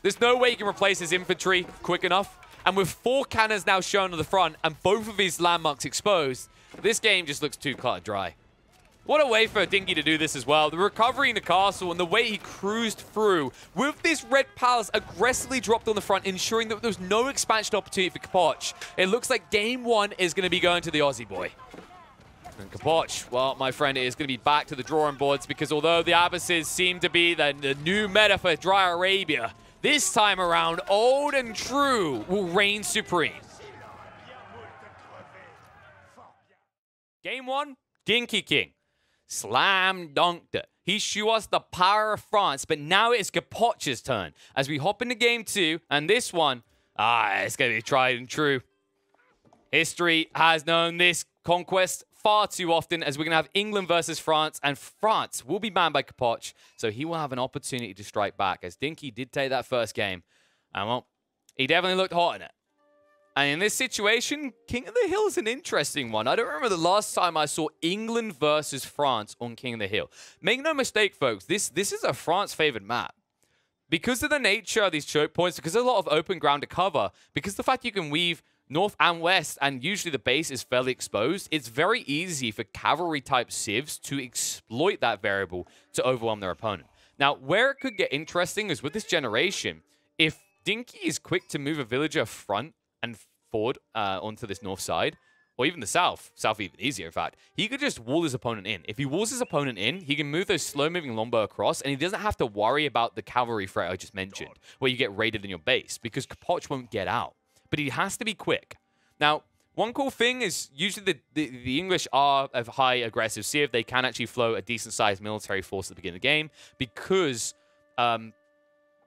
There's no way he can replace his infantry quick enough. And with 4 cannons now shown on the front, and both of his landmarks exposed, This game just looks too cut and dry. What a way for Dinkey to do this as well. The recovery in the castle and the way he cruised through with this red palace aggressively dropped on the front, ensuring that there was no expansion opportunity for Capoch. It looks like game one is going to be going to the Aussie boy. And Capoch, well, my friend, is going to be back to the drawing boards because although the Abysses seem to be the new meta for Dry Arabia, this time around, old and true will reign supreme. Game one, Dinkey King. Slam dunked it. He showed us the power of France, but now it's Capoch's turn as we hop into game two, and this one, it's going to be tried and true. History has known this conquest far too often as we're going to have England versus France, and France will be banned by Capoch, so he will have an opportunity to strike back as Dinkey did take that first game, and well, he definitely looked hot in it. And in this situation, King of the Hill is an interesting one. I don't remember the last time I saw England versus France on King of the Hill. Make no mistake, folks, this is a France-favored map. Because of the nature of these choke points, because there's a lot of open ground to cover, because the fact you can weave north and west, and usually the base is fairly exposed, it's very easy for cavalry-type civs to exploit that variable to overwhelm their opponent. Now, where it could get interesting is with this generation, if Dinkey is quick to move a villager front and forward onto this north side, or even the south even easier, in fact, he could just wall his opponent in. If he walls his opponent in, he can move those slow-moving longbow across, and he doesn't have to worry about the cavalry threat I just mentioned, where you get raided in your base, because Capoch won't get out. But he has to be quick. Now, one cool thing is usually the English are of high aggressive civ. They can actually flow a decent-sized military force at the beginning of the game because...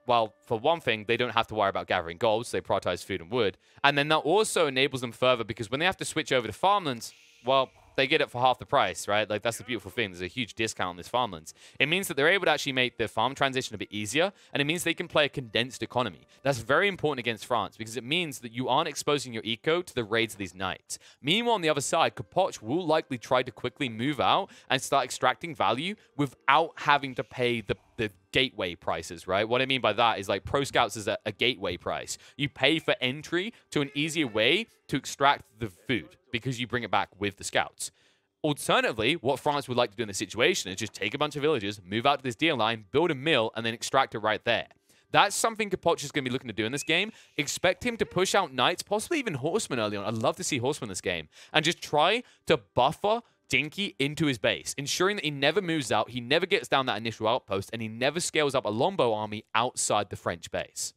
well, for one thing, they don't have to worry about gathering gold, so they prioritize food and wood. And then that also enables them further because when they have to switch over to farmlands, well, they get it for half the price, right? Like, that's the beautiful thing. There's a huge discount on this farmlands. It means that they're able to actually make the farm transition a bit easier, and it means they can play a condensed economy. That's very important against France because it means that you aren't exposing your eco to the raids of these knights. Meanwhile, on the other side, Capoch will likely try to quickly move out and start extracting value without having to pay the gateway prices, right? What I mean by that is like Pro Scouts is a gateway price. You pay for entry to an easier way to extract the food because you bring it back with the scouts. Alternatively, what France would like to do in this situation is just take a bunch of villagers, move out to this deal line, build a mill, and then extract it right there. That's something Capoch is going to be looking to do in this game. Expect him to push out knights, possibly even horsemen early on. I'd love to see horsemen in this game. And just try to buffer Dinkey into his base, ensuring that he never moves out, he never gets down that initial outpost, and he never scales up a longbow army outside the French base.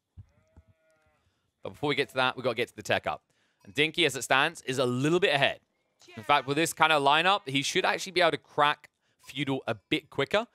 But before we get to that, we've got to get to the tech up. And Dinkey, as it stands, is a little bit ahead. In fact, with this kind of lineup, he should actually be able to crack feudal a bit quicker.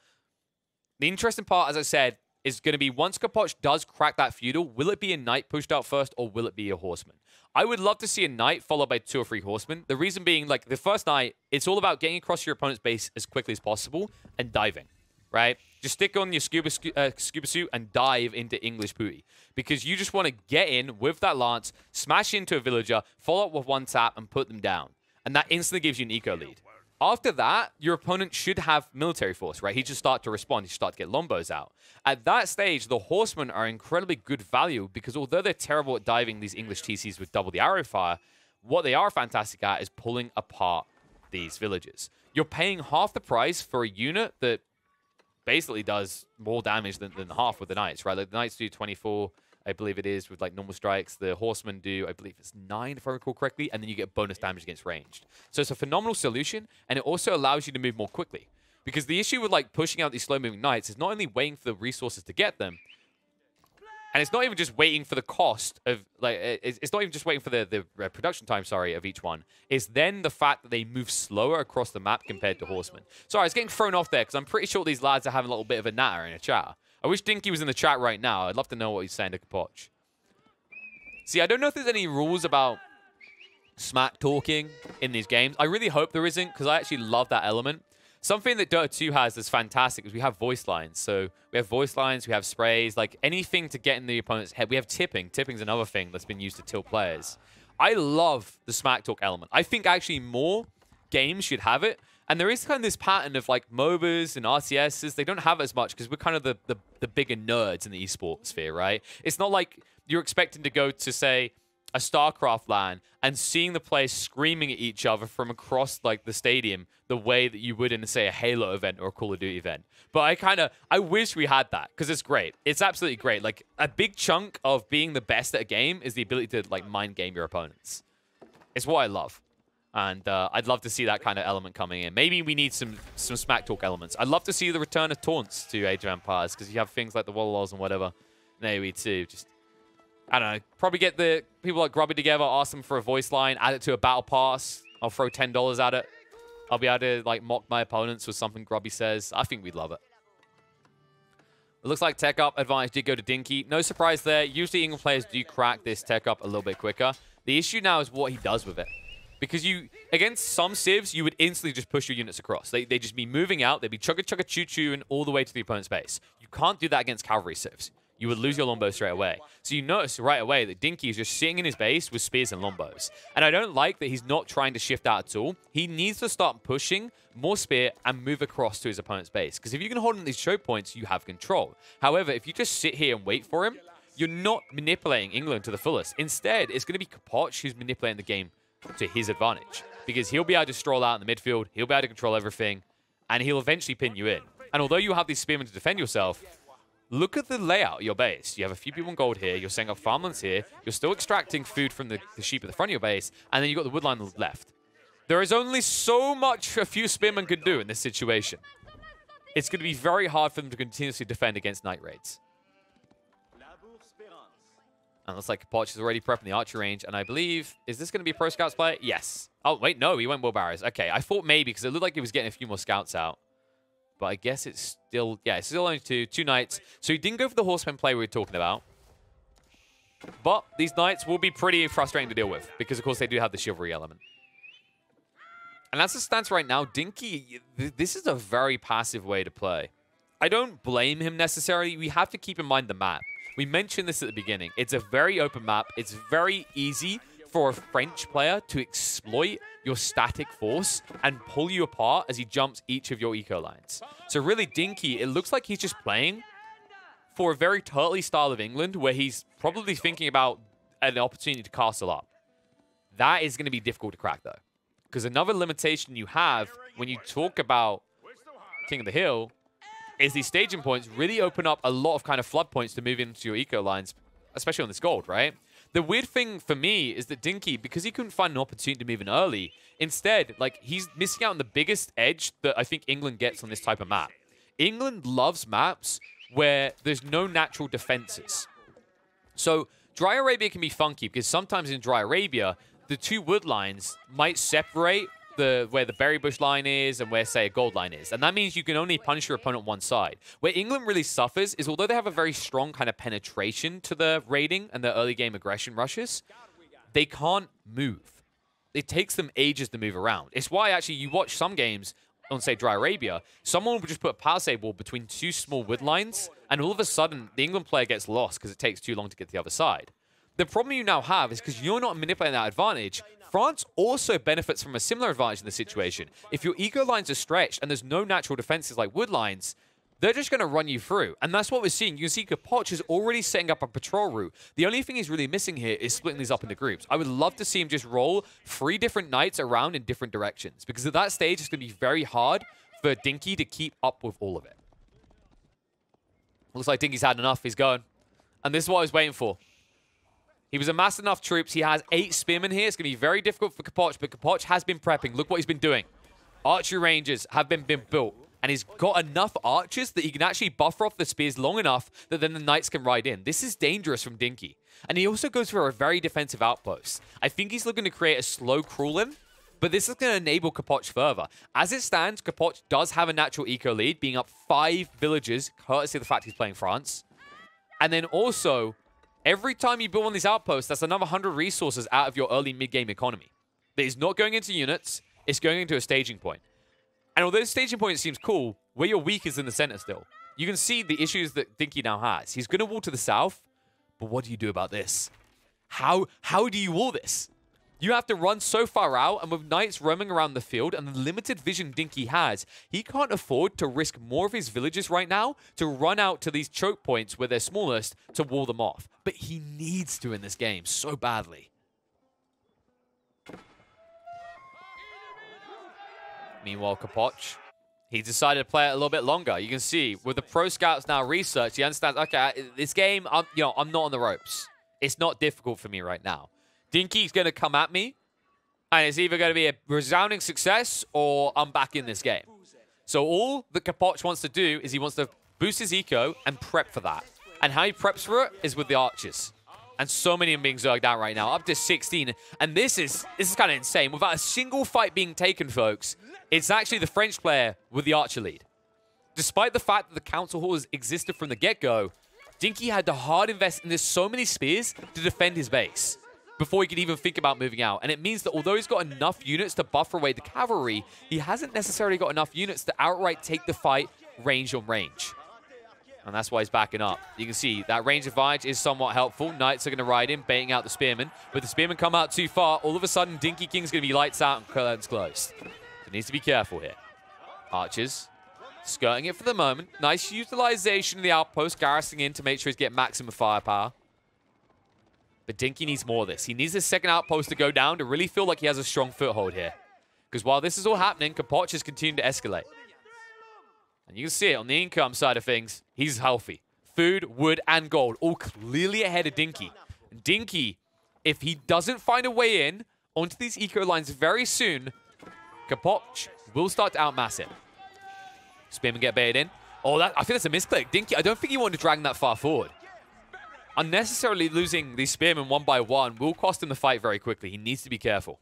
The interesting part, as I said, is going to be once Capoch does crack that feudal, will it be a knight pushed out first, or will it be a horseman? I would love to see a knight followed by 2 or 3 horsemen. The reason being, like, the first knight, it's all about getting across your opponent's base as quickly as possible and diving, right? Just stick on your scuba suit and dive into English booty. Because you just want to get in with that lance, smash into a villager, follow up with 1 tap, and put them down. And that instantly gives you an eco lead. After that, your opponent should have military force, right? He should start to respond. He should start to get longbows out. At that stage, the horsemen are incredibly good value because although they're terrible at diving these English TCs with double the arrow fire, what they are fantastic at is pulling apart these villages. You're paying half the price for a unit that basically does more damage than half with the knights, right? Like the knights do 24, I believe it is, with like normal strikes. The horsemen do, I believe it's 9 if I recall correctly, and then you get bonus damage against ranged. So it's a phenomenal solution, and it also allows you to move more quickly. Because the issue with like pushing out these slow-moving knights is not only waiting for the resources to get them, and it's not even just waiting for the cost of, like, it's not even just waiting for the production time, sorry, of each one. It's then the fact that they move slower across the map compared to horsemen. Sorry, it's getting thrown off there, because I'm pretty sure these lads are having a little bit of a natter in a chat. I wish Dinkey was in the chat right now. I'd love to know what he's saying to Capoch. See, I don't know if there's any rules about smack talking in these games. I really hope there isn't, because I actually love that element. Something that Dota 2 has that's fantastic is we have voice lines. So we have voice lines, we have sprays, like anything to get in the opponent's head. We have tipping. Tipping's another thing that's been used to tilt players. I love the smack talk element. I think actually more games should have it. And there is kind of this pattern of like MOBAs and RCSs. They don't have it as much because we're kind of the bigger nerds in the esports sphere, right? It's not like you're expecting to go to, say, a StarCraft LAN and seeing the players screaming at each other from across like the stadium the way that you would in, say, a Halo event or a Call of Duty event. But I wish we had that because it's great. It's absolutely great. Like, a big chunk of being the best at a game is the ability to, like, mind game your opponents. It's what I love. And I'd love to see that kind of element coming in. Maybe we need some smack talk elements. I'd love to see the return of taunts to Age of Empires because you have things like the Wallows and whatever in AoE too. Just, I don't know, probably get the people like Grubby together, ask them for a voice line, add it to a battle pass. I'll throw $10 at it. I'll be able to like mock my opponents with something Grubby says. I think we'd love it. It looks like tech up advantage did go to Dinkey. No surprise there. Usually England players do crack this tech up a little bit quicker. The issue now is what he does with it. Because against some civs, you would instantly just push your units across. They'd just be moving out. They'd be chugga-chugga-choo-choo and all the way to the opponent's base. You can't do that against cavalry civs. You would lose your longbow straight away. So you notice right away that Dinkey is just sitting in his base with spears and longbows. And I don't like that he's not trying to shift out at all. He needs to start pushing more spear and move across to his opponent's base. Because if you can hold him these choke points, you have control. However, if you just sit here and wait for him, you're not manipulating England to the fullest. Instead, it's going to be Capoch who's manipulating the game to his advantage. Because he'll be able to stroll out in the midfield, he'll be able to control everything, and he'll eventually pin you in. And although you have these spearmen to defend yourself, look at the layout of your base. You have a few people in gold here. You're setting up farmlands here. You're still extracting food from the sheep at the front of your base. And then you've got the woodline on the left. There is only so much a few spearmen could do in this situation. It's going to be very hard for them to continuously defend against night raids. And it looks like Capoch is already prepping the archer range. And I believe, is this going to be a Pro Scouts player? Yes. Oh, wait, no. He went wheelbarrows. Okay, I thought maybe because it looked like he was getting a few more scouts out. But I guess it's still, yeah, it's still only two knights. So he didn't go for the horseman play we were talking about. But these knights will be pretty frustrating to deal with because, of course, they do have the chivalry element. And as it stands right now, Dinkey, this is a very passive way to play. I don't blame him necessarily. We have to keep in mind the map. We mentioned this at the beginning. It's a very open map. It's very easy for a French player to exploit your static force and pull you apart as he jumps each of your eco lines. So really, Dinkey, it looks like he's just playing for a very turtley style of England where he's probably thinking about an opportunity to castle up. That is going to be difficult to crack, though. Because another limitation you have when you talk about King of the Hill is these staging points really open up a lot of kind of flood points to move into your eco lines, especially on this gold, right? The weird thing for me is that Dinkey, because he couldn't find an opportunity to move in early, instead, like, he's missing out on the biggest edge that I think England gets on this type of map. England loves maps where there's no natural defenses. So Dry Arabia can be funky because sometimes in Dry Arabia, the two wood lines might separate where the berry bush line is and where, say, a gold line is. And that means you can only punish your opponent one side. Where England really suffers is although they have a very strong kind of penetration to the raiding and the early game aggression rushes, they can't move. It takes them ages to move around. It's why, actually, you watch some games on, say, Dry Arabia, someone will just put a palisade wall between two small wood lines, and all of a sudden, the England player gets lost because it takes too long to get to the other side. The problem you now have is because you're not manipulating that advantage, France also benefits from a similar advantage in this situation. If your eco lines are stretched and there's no natural defenses like wood lines, they're just going to run you through. And that's what we're seeing. You can see Capoch is already setting up a patrol route. The only thing he's really missing here is splitting these up into groups. I would love to see him just roll 3 different knights around in different directions. Because at that stage, it's going to be very hard for Dinkey to keep up with all of it. Looks like Dinkey's had enough. He's going. And this is what I was waiting for. He was amassed enough troops. He has 8 spearmen here. It's going to be very difficult for Capoch, but Capoch has been prepping. Look what he's been doing. Archery ranges have been built, and he's got enough archers that he can actually buffer off the spears long enough that then the knights can ride in. This is dangerous from Dinkey. And he also goes for a very defensive outpost. I think he's looking to create a slow crawl in, but this is going to enable Capoch further. As it stands, Capoch does have a natural eco lead, being up 5 villages, courtesy of the fact he's playing France. And then also, every time you build on these outposts, that's another 100 resources out of your early mid-game economy. That is not going into units, it's going into a staging point. And although the staging point seems cool, where you're weak is in the center still. You can see the issues that Dinkey now has. He's going to wall to the south, but what do you do about this? How do you wall this? You have to run so far out, and with knights roaming around the field and the limited vision Dinkey has, he can't afford to risk more of his villages right now to run out to these choke points where they're smallest to wall them off. But he needs to in this game so badly. Meanwhile, Capoch, he decided to play it a little bit longer. You can see with the pro scouts now research, he understands, okay, this game, I'm not on the ropes. It's not difficult for me right now. Dinkey's going to come at me, and it's either going to be a resounding success or I'm back in this game. So all that Capoch wants to do is he wants to boost his eco and prep for that. And how he preps for it is with the archers. And so many of them being zerged out right now, up to 16. And this is kind of insane. Without a single fight being taken, folks, it's actually the French player with the archer lead. Despite the fact that the council hall has existed from the get-go, Dinkey had to hard invest in so many spears to defend his base before he could even think about moving out. And it means that although he's got enough units to buffer away the cavalry, he hasn't necessarily got enough units to outright take the fight range on range. And that's why he's backing up. You can see that range advantage is somewhat helpful. Knights are going to ride in, baiting out the spearmen. But the spearmen come out too far. All of a sudden, Dinkey King's going to be lights out and curtains closed. So he needs to be careful here. Archers skirting it for the moment. Nice utilization of the outpost, garrisoning in to make sure he's getting maximum firepower. But Dinkey needs more of this. He needs his second outpost to go down to really feel like he has a strong foothold here. Because while this is all happening, Capoch is continuing to escalate. And you can see it on the income side of things. He's healthy. Food, wood, and gold, all clearly ahead of Dinkey. And Dinkey, if he doesn't find a way in onto these eco lines very soon, Capoch will start to outmass it. Spearmen get baited in. Oh, I think that's a misclick. Dinkey, I don't think he wanted to drag him that far forward. Unnecessarily losing these spearmen one by one will cost him the fight very quickly. He needs to be careful.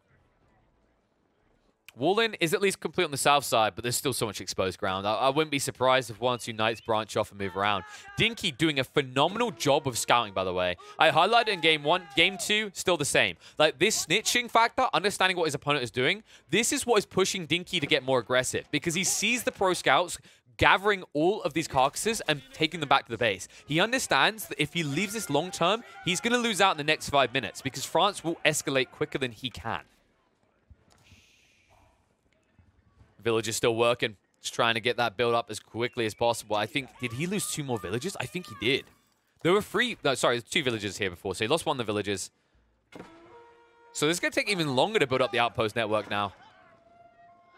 Wallin is at least complete on the south side, but there's still so much exposed ground. I wouldn't be surprised if 1 or 2 knights branch off and move around. Dinkey doing a phenomenal job of scouting, by the way. I highlighted in game 1. Game 2, still the same. Like, this snitching factor, understanding what his opponent is doing, this is what is pushing Dinkey to get more aggressive, because he sees the pro scouts gathering all of these carcasses and taking them back to the base. He understands that if he leaves this long term, he's going to lose out in the next 5 minutes, because France will escalate quicker than he can. Village is still working. Just trying to get that build up as quickly as possible. I think, did he lose 2 more villages? I think he did. There were 3, no, sorry, there's 2 villages here before, so he lost 1 of the villages. So this is going to take even longer to build up the outpost network now.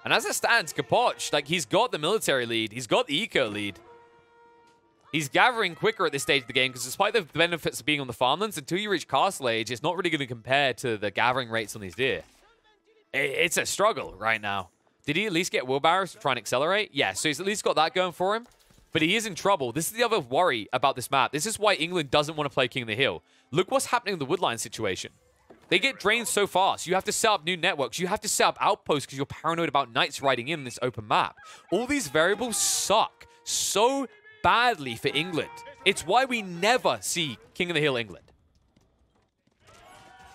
And as it stands, Capoch, like, he's got the military lead. He's got the eco lead. He's gathering quicker at this stage of the game, because despite the benefits of being on the farmlands, until you reach castle age, it's not really going to compare to the gathering rates on these deer. It's a struggle right now. Did he at least get wheelbarrows to try and accelerate? Yeah, so he's at least got that going for him. But he is in trouble. This is the other worry about this map. This is why England doesn't want to play King of the Hill. Look what's happening in the Woodline situation. They get drained so fast. You have to set up new networks. You have to set up outposts because you're paranoid about knights riding in this open map. All these variables suck so badly for England. It's why we never see King of the Hill England.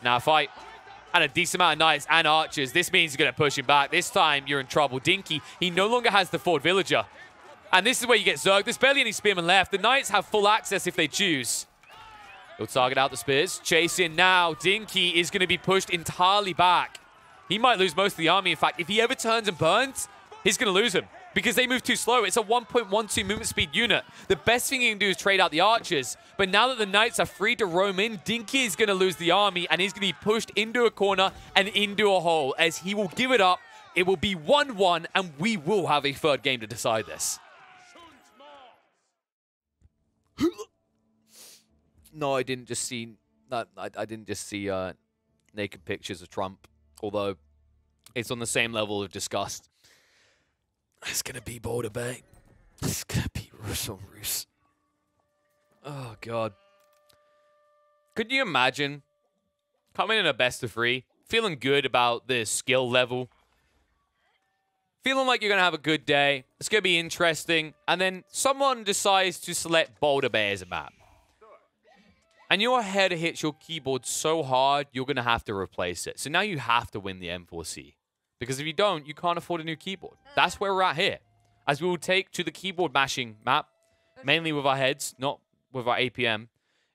Now a fight. And a decent amount of knights and archers. This means he's going to push him back. This time, you're in trouble. Dinkey, he no longer has the forward villager. And this is where you get zerged. There's barely any spearmen left. The knights have full access if they choose. He'll target out the spears. Chase in now. Dinkey is going to be pushed entirely back. He might lose most of the army. In fact, if he ever turns and burns, he's going to lose him. Because they move too slow. It's a 1.12 movement speed unit. The best thing he can do is trade out the archers. But now that the knights are free to roam in, Dinkey is going to lose the army, and he's going to be pushed into a corner and into a hole. As he will give it up, it will be 1-1, and we will have a third game to decide this. No, I didn't just see that. I didn't just see naked pictures of Trump, although it's on the same level of disgust. It's going to be Boulder Bay. It's going to be Russell Roos. Oh, God. Could you imagine coming in a best of 3, feeling good about the skill level, feeling like you're going to have a good day, it's going to be interesting, and then someone decides to select Boulder Bay as a map. And your head hits your keyboard so hard, you're going to have to replace it. So now you have to win the N4C. Because if you don't, you can't afford a new keyboard. That's where we're at here. As we will take to the keyboard mashing map, mainly with our heads, not with our APM,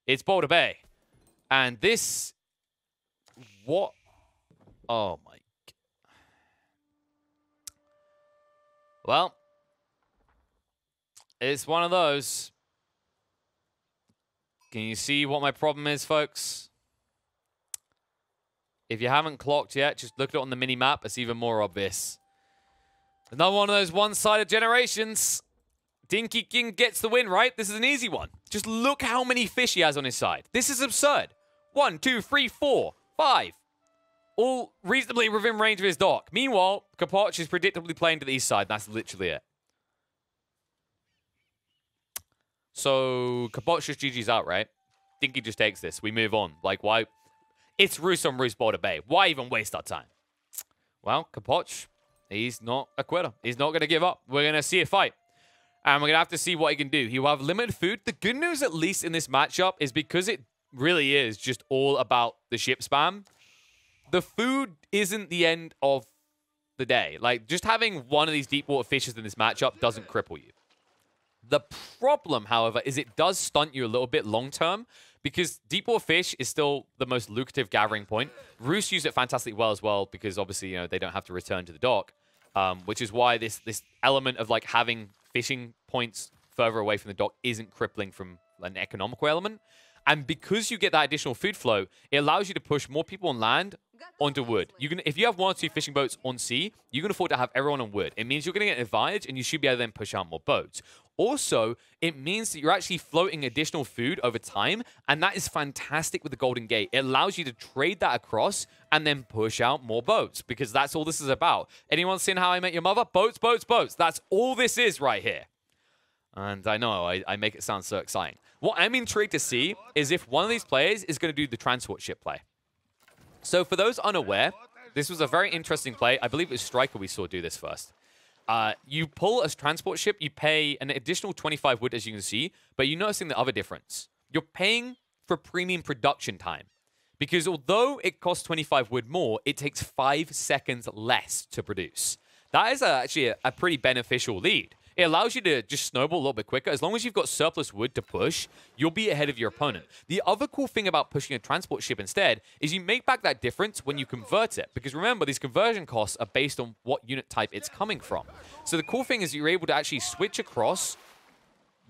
it's Boulder Bay. And this... What? Oh, my... Well, it's one of those. Can you see what my problem is, folks? If you haven't clocked yet, just look at it on the mini-map. It's even more obvious. Another one of those one-sided generations. Dinkey King gets the win, right? This is an easy one. Just look how many fish he has on his side. This is absurd. 1, 2, 3, 4, 5. All reasonably within range of his dock. Meanwhile, Capoch is predictably playing to the east side. That's literally it. So, Capoch just GG's out, right? Dinkey just takes this. We move on. Like, why? It's Roos on Roos Boulder Bay. Why even waste our time? Well, Capoch, he's not a quitter. He's not going to give up. We're going to see a fight. And we're going to have to see what he can do. He will have limited food. The good news, at least in this matchup, is because it really is just all about the ship spam, the food isn't the end of the day. Like, just having one of these deep water fishes in this matchup doesn't cripple you. The problem, however, is it does stunt you a little bit long-term because deep water fish is still the most lucrative gathering point. Roos use it fantastically well as well because, obviously, you know, they don't have to return to the dock, which is why this element of, like, having fishing points further away from the dock isn't crippling from an economical element. And because you get that additional food flow, it allows you to push more people on land onto wood. If you have 1 or 2 fishing boats on sea, you can afford to have everyone on wood. It means you're going to get an advantage, and you should be able to then push out more boats. Also, it means that you're actually floating additional food over time, and that is fantastic with the Golden Gate. It allows you to trade that across and then push out more boats, because that's all this is about. Anyone seen How I Met Your Mother? Boats, boats, boats. That's all this is right here. And I know, I make it sound so exciting. What I'm intrigued to see is if one of these players is going to do the transport ship play. So for those unaware, this was a very interesting play. I believe it was Striker we saw do this first. You pull a transport ship, you pay an additional 25 wood, as you can see, but you're noticing the other difference. You're paying for premium production time. Because although it costs 25 wood more, it takes 5 seconds less to produce. That is actually a pretty beneficial lead. It allows you to just snowball a little bit quicker. As long as you've got surplus wood to push, you'll be ahead of your opponent. The other cool thing about pushing a transport ship instead is you make back that difference when you convert it. Because remember, these conversion costs are based on what unit type it's coming from. So the cool thing is you're able to actually switch across,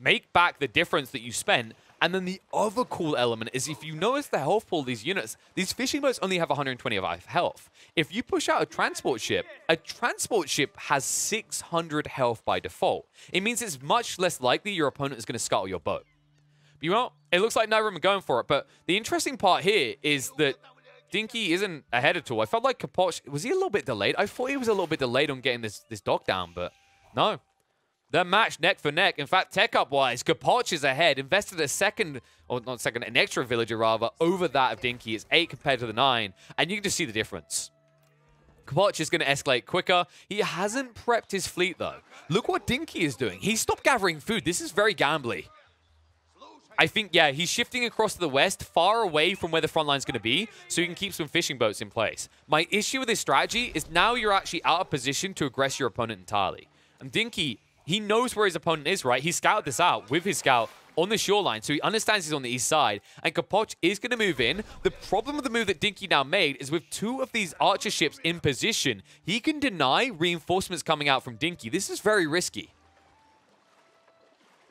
make back the difference that you spent. And then the other cool element is if you notice the health pool of these units, these fishing boats only have 125 health. If you push out a transport ship has 600 health by default. It means it's much less likely your opponent is going to scuttle your boat. But you know, it looks like neither of them are going for it. But the interesting part here is that Dinkey isn't ahead at all. I felt like Capoch, was he a little bit delayed? I thought he was a little bit delayed on getting this dock down, but no. They're matched neck for neck. In fact, tech-up-wise, Capoch is ahead. Invested an extra villager, rather, over that of Dinkey. It's 8 compared to the 9. And you can just see the difference. Capoch is going to escalate quicker. He hasn't prepped his fleet, though. Look what Dinkey is doing. He stopped gathering food. This is very gambly. I think, yeah, he's shifting across to the west, far away from where the front line's going to be, so he can keep some fishing boats in place. My issue with this strategy is now you're actually out of position to aggress your opponent entirely. And Dinkey, he knows where his opponent is, right? He scouted this out with his scout on the shoreline, so he understands he's on the east side. And Capoch is going to move in. The problem with the move that Dinkey now made is with 2 of these archer ships in position, he can deny reinforcements coming out from Dinkey. This is very risky.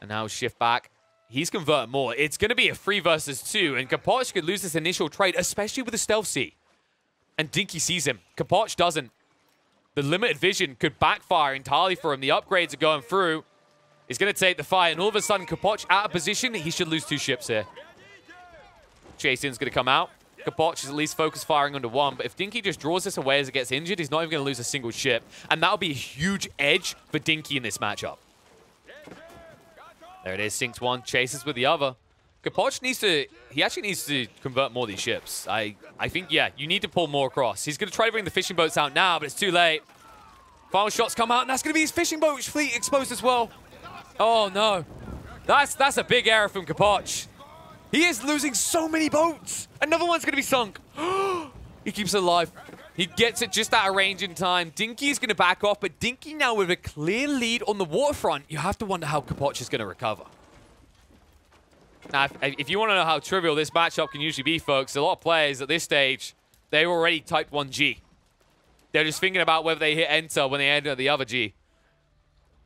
And now shift back. He's converting more. It's going to be a 3 versus 2, and Capoch could lose this initial trade, especially with the stealth sea. And Dinkey sees him. Capoch doesn't. The limited vision could backfire entirely for him. The upgrades are going through. He's going to take the fight, and all of a sudden, Capoch out of position. He should lose 2 ships here. Chase-in's going to come out. Capoch is at least focus firing onto 1, but if Dinkey just draws this away as it gets injured, he's not even going to lose a single ship, and that'll be a huge edge for Dinkey in this matchup. There it is, sinks 1, chases with the other. Capoch needs to, he actually needs to convert more of these ships. I think, yeah, you need to pull more across. He's going to try to bring the fishing boats out now, but it's too late. Final shots come out, and that's going to be his fishing boat fleet exposed as well. Oh, no. That's a big error from Capoch. He is losing so many boats. Another one's going to be sunk. He keeps it alive. He gets it just out of range in time. Dinkey is going to back off, but Dinkey now with a clear lead on the waterfront. You have to wonder how Capoch is going to recover. Now, if you want to know how trivial this matchup can usually be, folks, a lot of players at this stage, they've already typed 1G. They're just thinking about whether they hit enter when they enter the other G.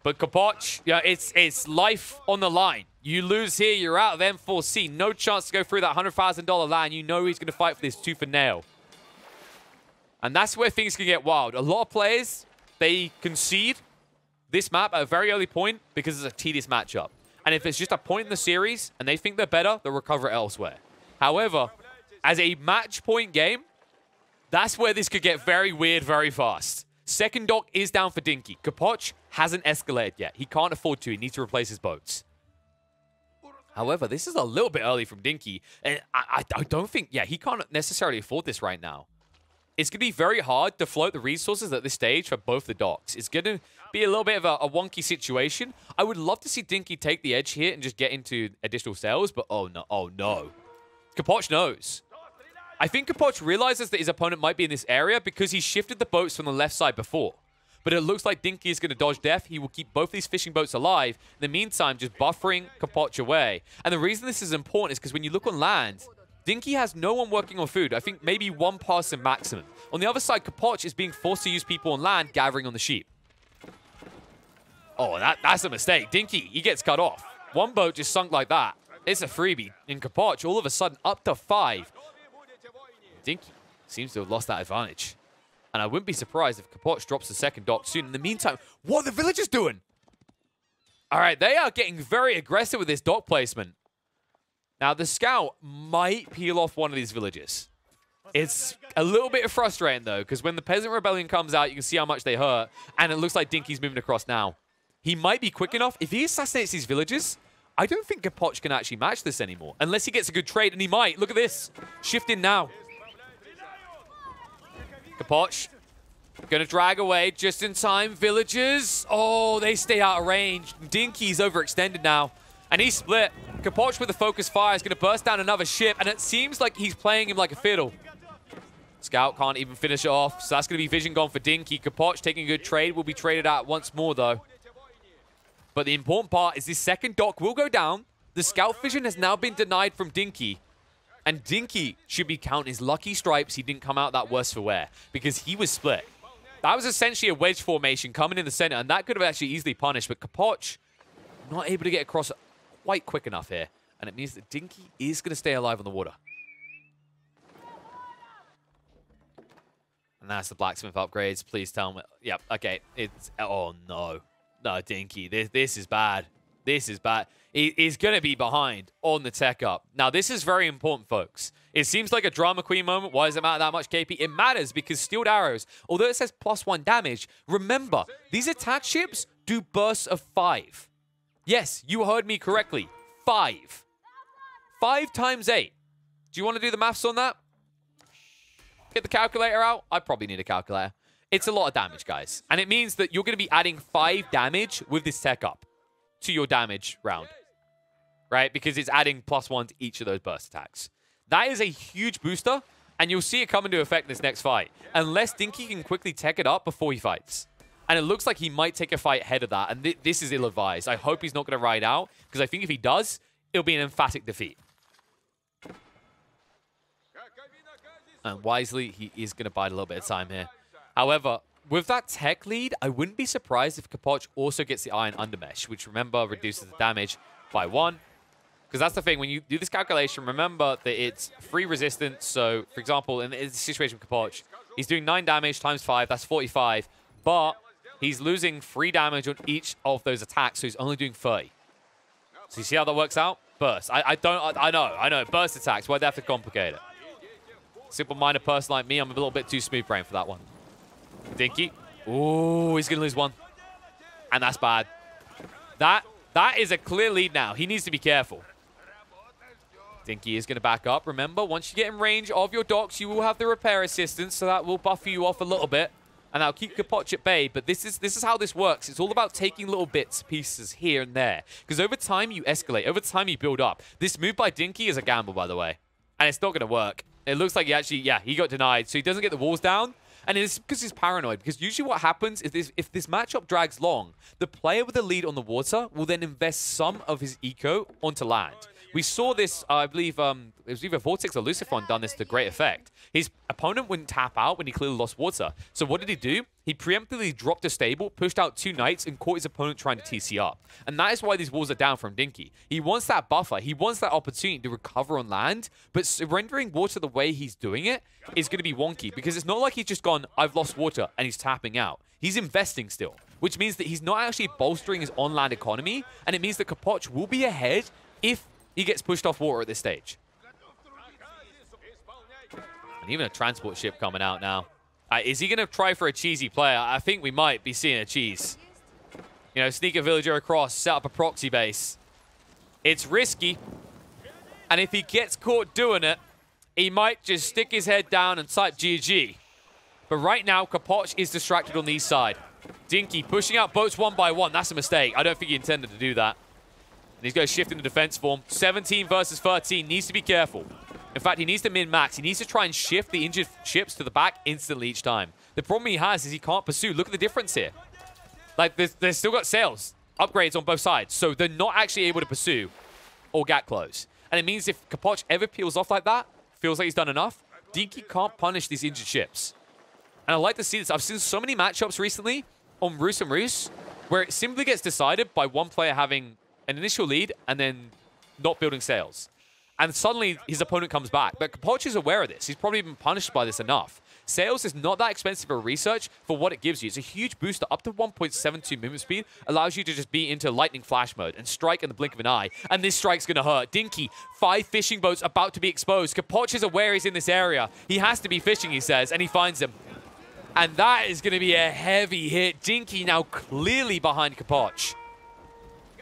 But Capoch, yeah, it's life on the line. You lose here, you're out of N4C. No chance to go through that $100,000 land. You know he's going to fight for this tooth and nail. And that's where things can get wild. A lot of players, they concede this map at a very early point because it's a tedious matchup. And if it's just a point in the series and they think they're better, they'll recover it elsewhere. However, as a match point game, that's where this could get very weird very fast. Second dock is down for Dinkey. Capoch hasn't escalated yet. He can't afford to. He needs to replace his boats. However, this is a little bit early from Dinkey. And I don't think, yeah, he can't necessarily afford this right now. It's going to be very hard to float the resources at this stage for both the docks. It's going to be a little bit of a wonky situation. I would love to see Dinkey take the edge here and just get into additional sales, but oh no, oh no. Capoch knows. I think Capoch realizes that his opponent might be in this area because he shifted the boats from the left side before. But it looks like Dinkey is going to dodge death. He will keep both these fishing boats alive. In the meantime, just buffering Capoch away. And the reason this is important is because when you look on land, Dinkey has no one working on food. I think maybe one person maximum. On the other side, Capoch is being forced to use people on land gathering on the sheep. Oh, that's a mistake. Dinkey, he gets cut off. One boat just sunk like that. It's a freebie. In Capoch, all of a sudden, up to 5. Dinkey seems to have lost that advantage. And I wouldn't be surprised if Capoch drops the second dock soon. In the meantime, what are the villagers doing? All right, they are getting very aggressive with this dock placement. Now, the scout might peel off one of these villages. It's a little bit frustrating, though, because when the Peasant Rebellion comes out, you can see how much they hurt. And it looks like Dinkey's moving across now. He might be quick enough. If he assassinates these villagers, I don't think Capoch can actually match this anymore. Unless he gets a good trade, and he might. Look at this. Shifting now. Capoch gonna drag away just in time. Villagers. Oh, they stay out of range. Dinkey's overextended now. And he's split. Capoch with the focus fire is gonna burst down another ship. And it seems like he's playing him like a fiddle. Scout can't even finish it off. So that's gonna be vision gone for Dinkey. Capoch taking a good trade. Will be traded out once more, though. But the important part is this second dock will go down. The scout vision has now been denied from Dinkey. And Dinkey should be counting his lucky stripes he didn't come out that worse for wear. Because he was split. That was essentially a wedge formation coming in the center. And that could have actually easily punished. But Capoch not able to get across quite quick enough here. And it means that Dinkey is going to stay alive on the water. And that's the blacksmith upgrades. Please tell me. Yep, okay. It's... Oh, no. No, Dinkey. This is bad. This is bad. He's going to be behind on the tech up. Now, this is very important, folks. It seems like a drama queen moment. Why does it matter that much, KP? It matters because steeled arrows, although it says +1 damage, remember, these attack ships do bursts of 5. Yes, you heard me correctly. 5. 5 times 8. Do you want to do the maths on that? Get the calculator out? I probably need a calculator. It's a lot of damage, guys. And it means that you're going to be adding 5 damage with this tech up to your damage round. Right? Because it's adding +1 to each of those burst attacks. That is a huge booster, and you'll see it come into effect in this next fight. Unless Dinkey can quickly tech it up before he fights. And it looks like he might take a fight ahead of that, and this is ill-advised. I hope he's not going to ride out, because I think if he does, it'll be an emphatic defeat. And wisely, he is going to bide a little bit of time here. However, with that tech lead, I wouldn't be surprised if Capoch also gets the Iron Undermesh, which, remember, reduces the damage by 1. Because that's the thing, when you do this calculation, remember that it's free resistance. So, for example, in the situation with Capoch, he's doing 9 damage times 5, that's 45. But he's losing 3 damage on each of those attacks, so he's only doing 30. So you see how that works out? Burst. I know. Burst attacks, why'd they have to complicate it? Simple-minded person like me, I'm a little bit too smooth-brained for that one. Dinkey. Ooh, he's going to lose 1. And that's bad. That is a clear lead now. He needs to be careful. Dinkey is going to back up. Remember, once you get in range of your docks, you will have the repair assistance, so that will buffer you off a little bit. And that'll keep Capoch at bay. But this is how this works. It's all about taking little bits, pieces here and there. Because over time, you escalate. Over time, you build up. This move by Dinkey is a gamble, by the way. And it's not going to work. It looks like he actually, yeah, he got denied. So he doesn't get the walls down. And it's because he's paranoid. Because usually what happens is if this matchup drags long, the player with the lead on the water will then invest some of his eco onto land. We saw this, I believe, it was either Vortex or Lucifron done this to great effect. His opponent wouldn't tap out when he clearly lost water. So what did he do? He preemptively dropped a stable, pushed out 2 knights, and caught his opponent trying to TC up. And that is why these walls are down from Dinkey. He wants that buffer. He wants that opportunity to recover on land. But surrendering water the way he's doing it is going to be wonky. Because it's not like he's just gone, I've lost water, and he's tapping out. He's investing still. which means that he's not actually bolstering his on-land economy, and it means that Capoch will be ahead if he gets pushed off water at this stage. And even a transport ship coming out now. Is he going to try for a cheesy play? I think we might be seeing a cheese. You know, sneak a villager across, set up a proxy base. It's risky. And if he gets caught doing it, he might just stick his head down and type GG. But right now, Capoch is distracted on the east side. Dinkey pushing out boats one by one. That's a mistake. I don't think he intended to do that. And he's going to shift into defense form. 17 versus 13. Needs to be careful. In fact, he needs to min-max. He needs to try and shift the injured ships to the back instantly each time. The problem he has is he can't pursue. Look at the difference here. Like, they've still got sails, upgrades on both sides. So they're not actually able to pursue or gap close. And it means if Capoch ever peels off like that, feels like he's done enough, Dinkey can't punish these injured ships. And I like to see this. I've seen so many matchups recently on Roos and Roos where it simply gets decided by one player having an initial lead and then not building sails. And suddenly his opponent comes back. But Capoch is aware of this. He's probably been punished by this enough. Sails is not that expensive for research for what it gives you. It's a huge booster up to 1.72 movement speed. Allows you to just be into lightning flash mode and strike in the blink of an eye. And this strike's going to hurt. Dinkey, 5 fishing boats about to be exposed. Capoch is aware he's in this area. He has to be fishing, he says, and he finds them. And that is going to be a heavy hit. Dinkey now clearly behind Capoch.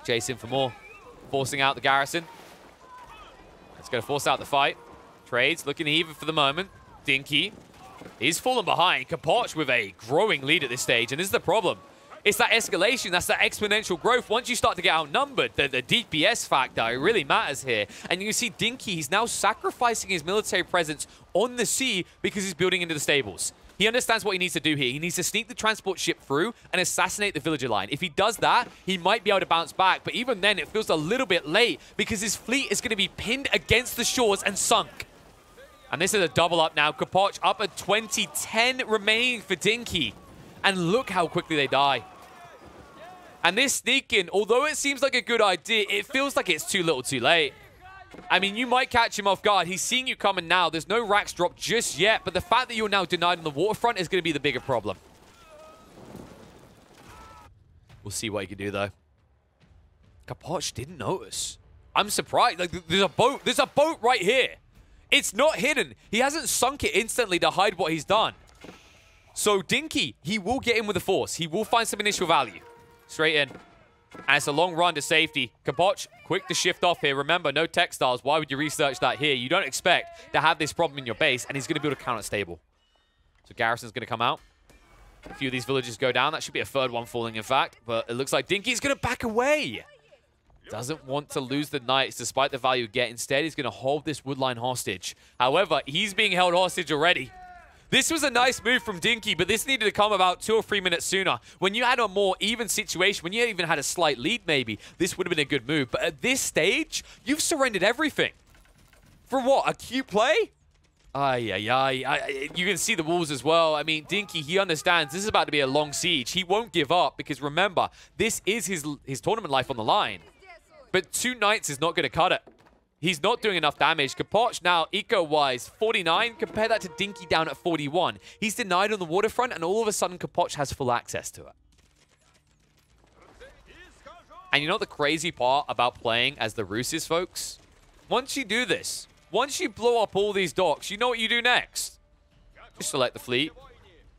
Chasing for more. Forcing out the garrison. It's going to force out the fight. Trades looking even for the moment. Dinkey is falling behind. Capoch with a growing lead at this stage. And this is the problem. It's that escalation. That's that exponential growth. Once you start to get outnumbered, the DPS factor, it really matters here. And you see Dinkey, he's now sacrificing his military presence on the sea because he's building into the stables. He understands what he needs to do here. He needs to sneak the transport ship through and assassinate the villager line. If he does that, he might be able to bounce back. But even then, it feels a little bit late because his fleet is going to be pinned against the shores and sunk. And this is a double up now. Capoch up at 20, 10 remaining for Dinkey. And look how quickly they die. And this sneak in, although it seems like a good idea, it feels like it's too little too late. I mean, you might catch him off guard. He's seeing you coming now. There's no racks dropped just yet, but the fact that you're now denied on the waterfront is going to be the bigger problem. We'll see what he can do, though. Capoch didn't notice. I'm surprised. Like, there's a boat. There's a boat right here. It's not hidden. He hasn't sunk it instantly to hide what he's done. So, Dinkey, he will get in with the force. He will find some initial value. Straight in. And it's a long run to safety. Capoch, quick to shift off here. Remember, no textiles. Why would you research that here? You don't expect to have this problem in your base, and he's going to build a counter stable. So Garrison's going to come out. A few of these villages go down. That should be a third one falling, in fact. But it looks like Dinkey's going to back away. Doesn't want to lose the knights despite the value get. Instead, he's going to hold this woodline hostage. However, he's being held hostage already. This was a nice move from Dinkey, but this needed to come about 2 or 3 minutes sooner. When you had a more even situation, when you even had a slight lead maybe, this would have been a good move. But at this stage, you've surrendered everything. For what, a cute play? You can see the walls as well. I mean, Dinkey, he understands this is about to be a long siege. He won't give up because remember, this is his tournament life on the line. But 2 knights is not going to cut it. He's not doing enough damage. Capoch now, eco-wise, 49. Compare that to Dinkey down at 41. He's denied on the waterfront, and all of a sudden, Capoch has full access to it. And you know the crazy part about playing as the Roos is, folks? Once you do this, once you blow up all these docks, you know what you do next? You select the fleet,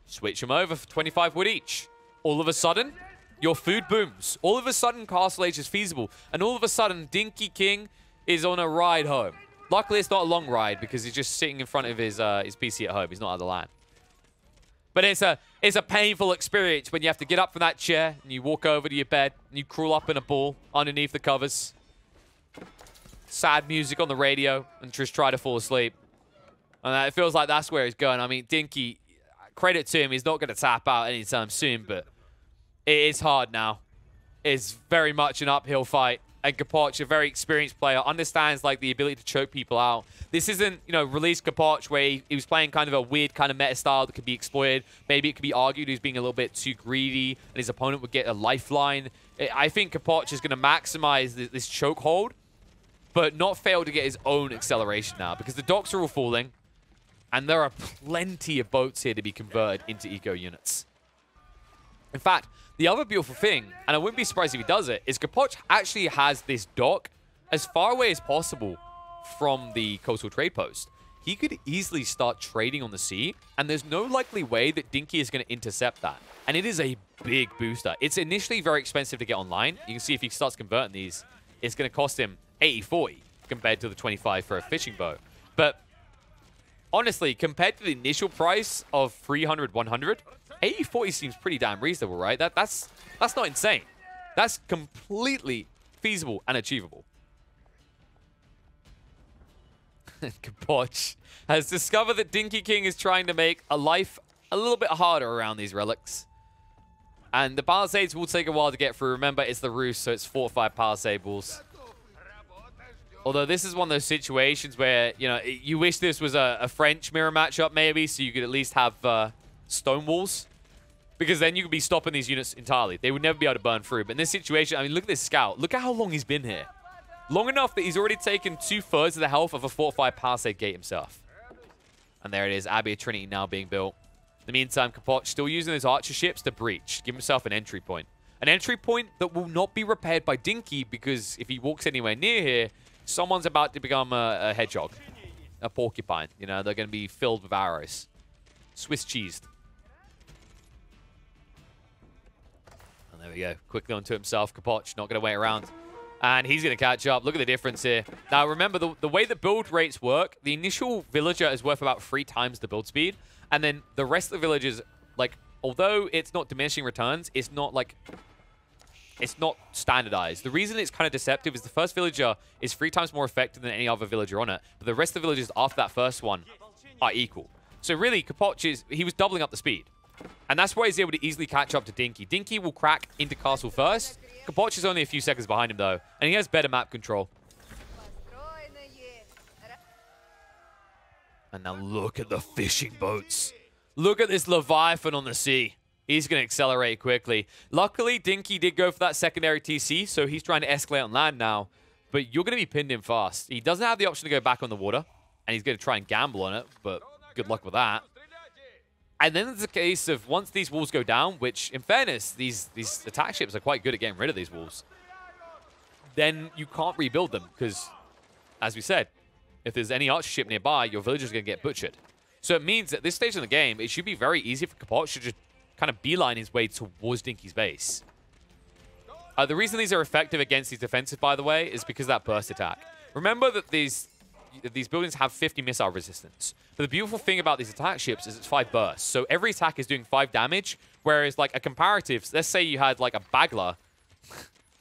switch them over for 25 wood each. All of a sudden, your food booms. All of a sudden, Castle Age is feasible. And all of a sudden, Dinkey King is on a ride home. Luckily, it's not a long ride because he's just sitting in front of his PC at home. He's not at the LAN. But it's a painful experience when you have to get up from that chair and you walk over to your bed and you crawl up in a ball underneath the covers. Sad music on the radio and just try to fall asleep. And it feels like that's where he's going. I mean, Dinkey, credit to him, he's not going to tap out anytime soon, but it is hard now. It's very much an uphill fight. And Capoch, a very experienced player, understands like the ability to choke people out. This isn't, you know, release Capoch where he was playing kind of a weird kind of meta style that could be exploited. Maybe it could be argued he's being a little bit too greedy and his opponent would get a lifeline. I think Capoch is going to maximize this chokehold, but not fail to get his own acceleration now because the docks are all falling and there are plenty of boats here to be converted into eco units. In fact, the other beautiful thing, and I wouldn't be surprised if he does it, is Capoch actually has this dock as far away as possible from the coastal trade post. He could easily start trading on the sea, and there's no likely way that Dinkey is going to intercept that. And it is a big booster. It's initially very expensive to get online. You can see if he starts converting these, it's going to cost him 80-40 compared to the 25 for a fishing boat. But honestly, compared to the initial price of 300-100, 80-40 seems pretty damn reasonable, right? That's not insane. That's completely feasible and achievable. Capoch has discovered that Dinkey King is trying to make a life a little bit harder around these relics. And the palisades will take a while to get through. Remember, it's the roost, so it's 4 or 5 palisade balls. Although this is one of those situations where, you know, you wish this was a French mirror matchup maybe, so you could at least have stone walls. Because then you could be stopping these units entirely. They would never be able to burn through. But in this situation, I mean, look at this scout. Look at how long he's been here. Long enough that he's already taken 2/3 of the health of a 4 or 5 palisade gate himself. And there it is, Abbey of Trinity now being built. In the meantime, Capoch still using his archer ships to breach. Give himself an entry point. An entry point that will not be repaired by Dinkey, because if he walks anywhere near here, someone's about to become a hedgehog. A porcupine. You know, they're going to be filled with arrows. Swiss cheesed. And there we go. Quickly onto himself. Capoch not going to wait around. And he's going to catch up. Look at the difference here. Now, remember, the way that build rates work, the initial villager is worth about 3 times the build speed. And then the rest of the villagers, like, although it's not diminishing returns, it's not, like, it's not standardized. The reason it's kind of deceptive is the first villager is 3 times more effective than any other villager on it. But the rest of the villagers after that first one are equal. So really, Capoch he was doubling up the speed. And that's why he's able to easily catch up to Dinkey. Dinkey will crack into castle first. Capoch is only a few seconds behind him, though. And he has better map control. And now look at the fishing boats. Look at this Leviathan on the sea. He's going to accelerate quickly. Luckily, Dinkey did go for that secondary TC, so he's trying to escalate on land now. But you're going to be pinned in fast. He doesn't have the option to go back on the water. And he's going to try and gamble on it, but good luck with that. And then there's a case of once these walls go down, which, in fairness, these attack ships are quite good at getting rid of these walls. Then you can't rebuild them because, as we said, if there's any archer ship nearby, your villager's going to get butchered. So it means at this stage in the game, it should be very easy for Capoch to just kind of beeline his way towards Dinkey's base. The reason these are effective against these defensive, by the way, is because of that burst attack. Remember that these buildings have 50 missile resistance. But the beautiful thing about these attack ships is it's 5 bursts. So every attack is doing 5 damage, whereas like a comparative, let's say you had like a Bagler.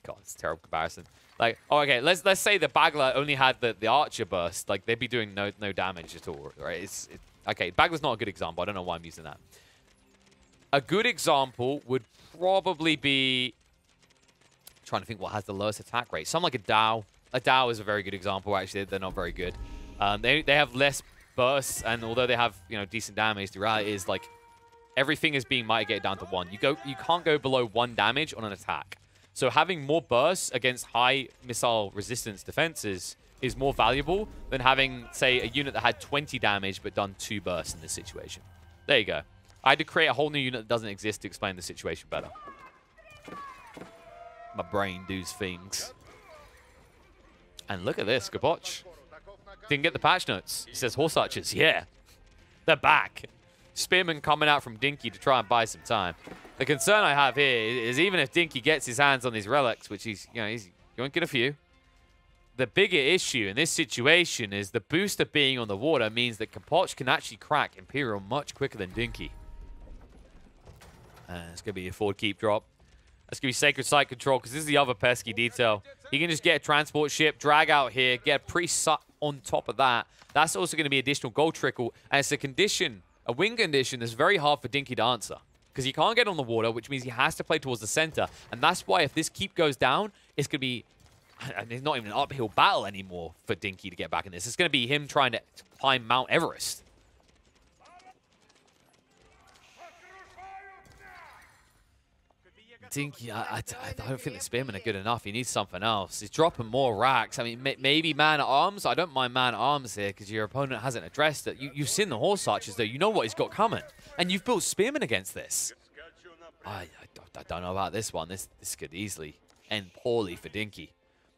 God, it's a terrible comparison. Like, oh, okay, let's say the Bagler only had the Archer burst. Like, they'd be doing no damage at all, right? Okay, Bagler's not a good example. I don't know why I'm using that. A good example would probably be... I'm trying to think what has the lowest attack rate. Something like a Dow. A Dow is a very good example, actually. They're not very good. They have less bursts, and although they have, you know, decent damage, the reality is, like, everything is being mitigated down to 1. You can't go below 1 damage on an attack. So having more bursts against high missile resistance defenses is more valuable than having, say, a unit that had 20 damage but done 2 bursts in this situation. There you go. I had to create a whole new unit that doesn't exist to explain the situation better. My brain does things. And look at this, Capoch. Didn't get the patch notes. He says horse archers. Yeah, they're back. Spearmen coming out from Dinkey to try and buy some time. The concern I have here is even if Dinkey gets his hands on these relics, which he's going to get a few, the bigger issue in this situation is the booster being on the water means that Capoch can actually crack Imperial much quicker than Dinkey. It's going to be a forward keep drop. That's going to be Sacred Site Control, because this is the other pesky detail. You can just get a transport ship, drag out here, get a priest on top of that. That's also going to be additional gold trickle, and it's a condition, a win condition that's very hard for Dinkey to answer. Because he can't get on the water, which means he has to play towards the center. And that's why if this keep goes down, it's going to be... It's not even an uphill battle anymore for Dinkey to get back in this. It's going to be him trying to climb Mount Everest. Dinkey, I don't think the Spearmen are good enough. He needs something else. He's dropping more racks. I mean, maybe Man-at-Arms. I don't mind Man-at-Arms here because your opponent hasn't addressed it. You've seen the Horse Archers, though. You know what he's got coming. And you've built Spearmen against this. I don't know about this one. This could easily end poorly for Dinkey.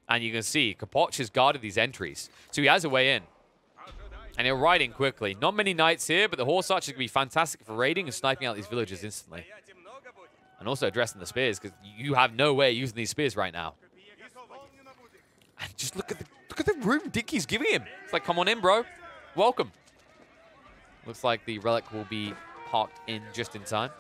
And you can see Capoch has guarded these entries. So he has a way in. And he'll ride in quickly. Not many knights here, but the horse archers can be fantastic for raiding and sniping out these villagers instantly. And also addressing the spears, because you have no way using these spears right now. And just look at the room Dinkey's giving him. It's like, come on in, bro. Welcome. Looks like the relic will be parked in just in time.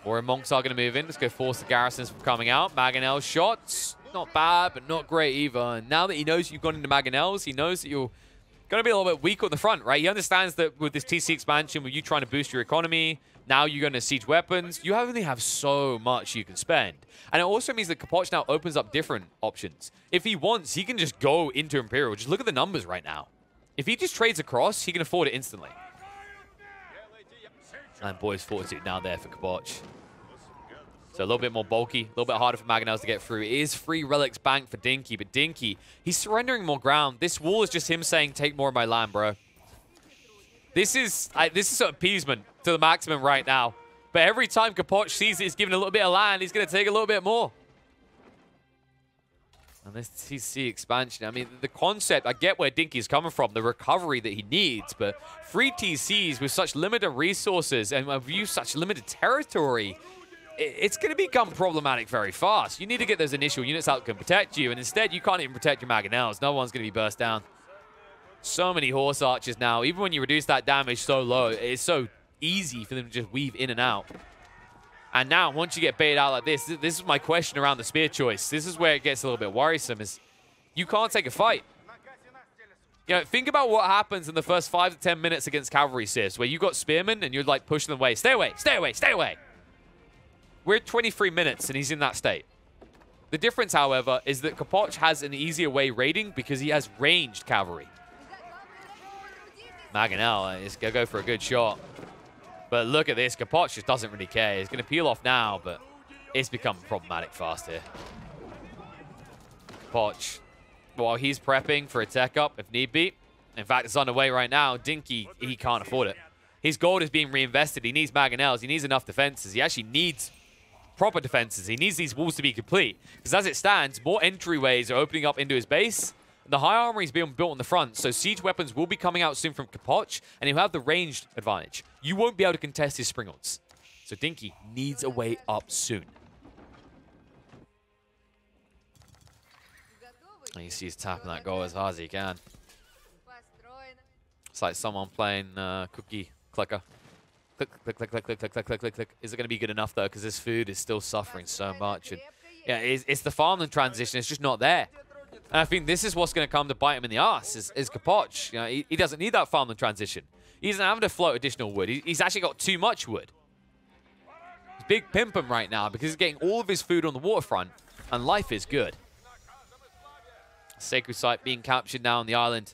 Warrior monks are going to move in. Let's go force the garrisons from coming out. Mangonel's shots, not bad, but not great either. And now that he knows you've gone into Mangonel's, he knows that you're going to be a little bit weak on the front, right? He understands that with this TC expansion, with you trying to boost your economy, now you're going to siege weapons. You only have so much you can spend. And it also means that Capoch now opens up different options. If he wants, he can just go into Imperial. Just look at the numbers right now. If he just trades across, he can afford it instantly. And boys, fortitude now there for Capoch. So a little bit more bulky, a little bit harder for Mangonels to get through. It is 3 relics banked for Dinkey, but Dinkey, he's surrendering more ground. This wall is just him saying, take more of my land, bro. This is appeasement to the maximum right now. But every time Capoch sees it, he's giving a little bit of land, he's going to take a little bit more. And this TC expansion, I mean, the concept, I get where Dinkey's coming from, the recovery that he needs, but 3 TCs with such limited resources and with such limited territory, it's going to become problematic very fast. You need to get those initial units out that can protect you, and instead you can't even protect your Mangonels. No one's going to be burst down. So many horse archers now. Even when you reduce that damage so low, it's so easy for them to just weave in and out. And now, once you get baited out like this is my question around the spear choice. This is where it gets a little bit worrisome, is you can't take a fight. You know, think about what happens in the first 5 to 10 minutes against cavalry sieves, where you got spearmen and you're like pushing them away. Stay away, stay away, stay away. We're at 23 minutes and he's in that state. The difference, however, is that Capoch has an easier way raiding because he has ranged cavalry. Mangonel is going to go for a good shot. But look at this. Capoch just doesn't really care. He's going to peel off now, but it's become problematic fast here. Capoch, while he's prepping for a tech up if need be. In fact, it's underway right now. Dinkey, he can't afford it. His gold is being reinvested. He needs Mangonels. He needs enough defenses. He actually needs proper defenses. He needs these walls to be complete. Because as it stands, more entryways are opening up into his base. The high armory is being built on the front, so siege weapons will be coming out soon from Capoch, and he'll have the ranged advantage. You won't be able to contest his springles. So Dinkey needs a way up soon. And you see he's tapping that goal as hard as he can. It's like someone playing cookie clicker. Click, click, click, click, click, click, click, click, click, click. Is it going to be good enough, though? Because this food is still suffering so much. And yeah, it's the farmland transition. It's just not there. And I think this is what's going to come to bite him in the ass, is Capoch. You know, he doesn't need that farmland transition. He doesn't have to float additional wood. He's actually got too much wood. He's big pimping right now because he's getting all of his food on the waterfront, and life is good. Sacred site being captured now on the island.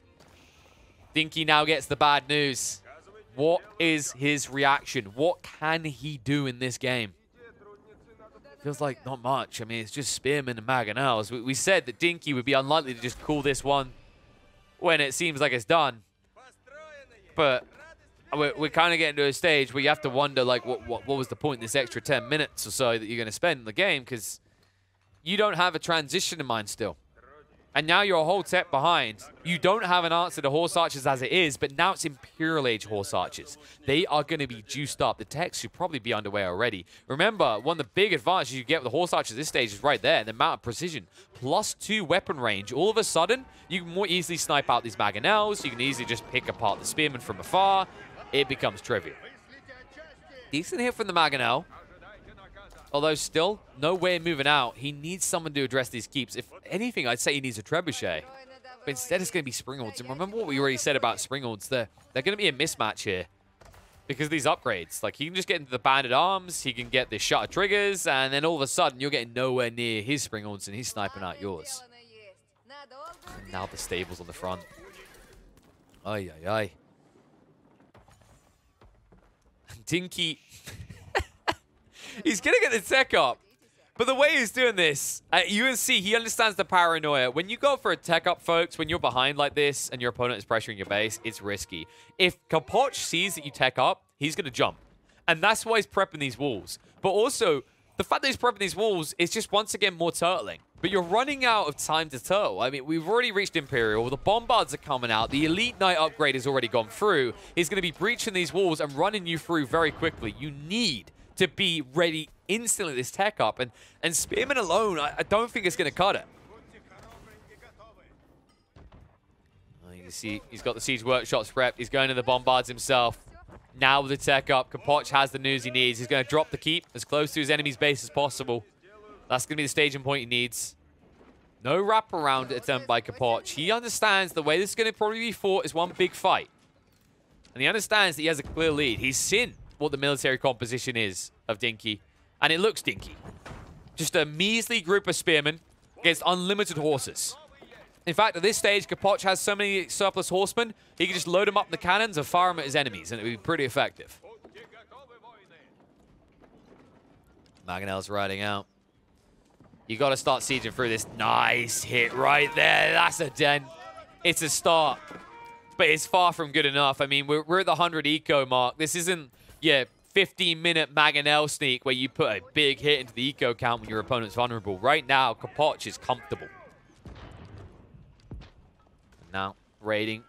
Dinkey now gets the bad news. What is his reaction? What can he do in this game? Feels like not much. I mean, it's just spearmen and Mangonels. We said that Dinkey would be unlikely to just call this one when it seems like it's done. But we're kind of getting to a stage where you have to wonder, like, what was the point in this extra 10 minutes or so that you're going to spend in the game? Because you don't have a transition in mind still. And now you're a whole step behind. You don't have an answer to horse archers as it is, but now it's Imperial Age horse archers. They are going to be juiced up. The tech should probably be underway already. Remember, one of the big advantages you get with the horse archers at this stage is right there, the amount of precision. +2 weapon range. All of a sudden, you can more easily snipe out these Mangonels. You can easily just pick apart the spearmen from afar. It becomes trivial. Decent hit from the Mangonel. Although still, no way moving out. He needs someone to address these keeps. If anything, I'd say he needs a trebuchet. But instead, it's going to be Springolds. And remember what we already said about Springolds. They're going to be a mismatch here because of these upgrades. Like, he can just get into the banded arms. He can get the shutter triggers. And then all of a sudden, you're getting nowhere near his Springolds. And he's sniping out yours. And now the stables on the front. Ay, ay, ay. Dinkey... He's going to get the tech up. But the way he's doing this, you can see he understands the paranoia. When you go for a tech up, folks, when you're behind like this and your opponent is pressuring your base, it's risky. If Capoch sees that you tech up, he's going to jump. And that's why he's prepping these walls. But also, the fact that he's prepping these walls is just, once again, more turtling. But you're running out of time to turtle. I mean, we've already reached Imperial. The Bombards are coming out. The Elite Knight upgrade has already gone through. He's going to be breaching these walls and running you through very quickly. You need to be ready instantly this tech up. And Spearman alone, I don't think it's going to cut it. You can see he's got the Siege Workshops prepped. He's going to the Bombards himself. Now with the tech up, Capoch has the news he needs. He's going to drop the keep as close to his enemy's base as possible. That's going to be the staging point he needs. No wraparound attempt by Capoch. He understands the way this is going to probably be fought is one big fight. And he understands that he has a clear lead. He's seen what the military composition is of Dinkey. And it looks dinky. Just a measly group of spearmen against unlimited horses. In fact, at this stage, Capoch has so many surplus horsemen, he can just load them up in the cannons and fire them at his enemies, and it would be pretty effective. Mangonel's riding out. You got to start sieging through this. Nice hit right there. That's a dent. It's a start, but it's far from good enough. I mean, we're at the 100 eco mark. This isn't, 15-minute Mangonel sneak where you put a big hit into the eco count when your opponent's vulnerable. Right now, Capoch is comfortable. Now, raiding.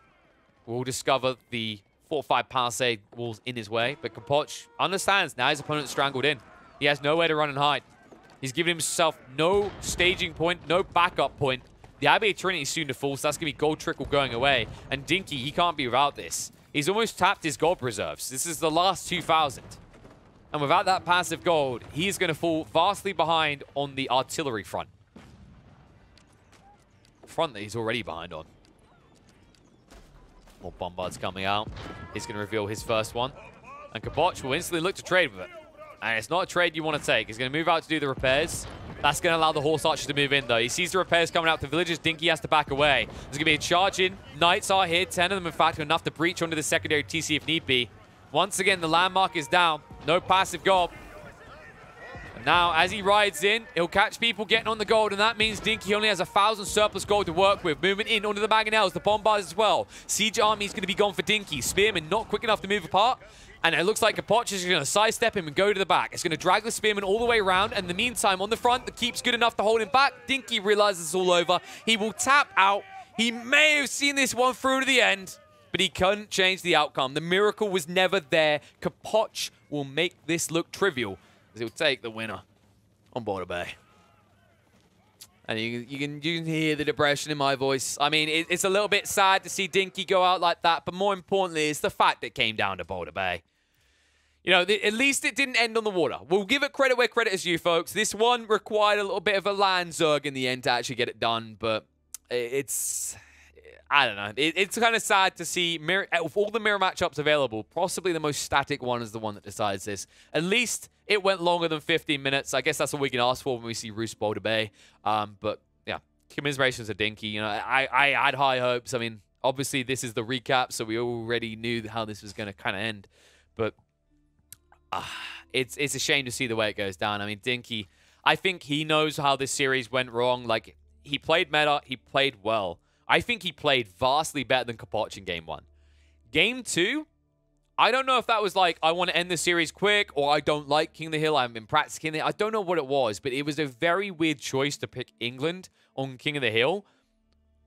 We'll discover the 4-5 palisade walls in his way, but Capoch understands now his opponent's strangled in. He has nowhere to run and hide. He's giving himself no staging point, no backup point. The Abbey of Trinity is soon to fall, so that's going to be gold trickle going away. And Dinkey, he can't be without this. He's almost tapped his gold reserves. This is the last 2,000. And without that passive gold, he is going to fall vastly behind on the artillery front. Front that he's already behind on. More Bombards coming out. He's going to reveal his first one. And Capoch will instantly look to trade with it. And it's not a trade you want to take. He's going to move out to do the repairs. That's going to allow the horse archers to move in, though. He sees the repairs coming out to villages. Dinkey has to back away. There's going to be a charge in. Knights are here. 10 of them, in fact, are enough to breach onto the secondary TC if need be. Once again, the landmark is down. No passive gold. And now, as he rides in, he'll catch people getting on the gold, and that means Dinkey only has 1,000 surplus gold to work with. Moving in onto the Mangonels, the Bombards as well. Siege army is going to be gone for Dinkey. Spearmen not quick enough to move apart. And it looks like Capoch is going to sidestep him and go to the back. It's going to drag the Spearman all the way around. And in the meantime, on the front, the keep's good enough to hold him back. Dinkey realizes it's all over. He will tap out. He may have seen this one through to the end, but he couldn't change the outcome. The miracle was never there. Capoch will make this look trivial, as he'll take the winner on Border Bay. And you can hear the depression in my voice. I mean, it's a little bit sad to see Dinkey go out like that, but more importantly, it's the fact that it came down to Border Bay. You know, at least it didn't end on the water. We'll give it credit where credit is due, folks. This one required a little bit of a land zerg in the end to actually get it done, but it's... I don't know. It's kind of sad to see, of all the mirror matchups available, possibly the most static one is the one that decides this. At least it went longer than 15 minutes. I guess that's all we can ask for when we see Roost Boulder Bay. But, yeah, commiserations to Dinkey. You know, I had high hopes. I mean, obviously this is the recap, so we already knew how this was going to kind of end. But it's a shame to see the way it goes down. I mean, Dinkey, I think he knows how this series went wrong. Like, he played meta. He played well. I think he played vastly better than Capoch in Game 1. Game 2, I don't know if that was like, I want to end the series quick, or I don't like King of the Hill, I haven't been practicing it. I don't know what it was, but it was a very weird choice to pick England on King of the Hill,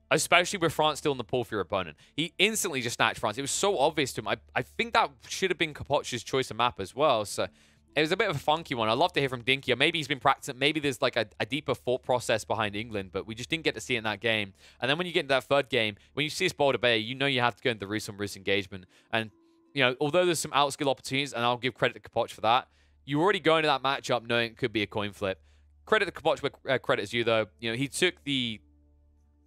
especially with France still in the pool for your opponent. He instantly just snatched France. It was so obvious to him. I think that should have been Capoch's choice of map as well, so... It was a bit of a funky one. I'd love to hear from Dinkey. Or maybe he's been practicing. Maybe there's like a deeper thought process behind England, but we just didn't get to see it in that game. And then when you get into that third game, when you see this Boulder Bay, you know you have to go into the Roost on Roost engagement. And, you know, although there's some outskill opportunities, and I'll give credit to Capoch for that, you already go into that matchup knowing it could be a coin flip. Credit to Capoch where credit is due, though. You know, he took the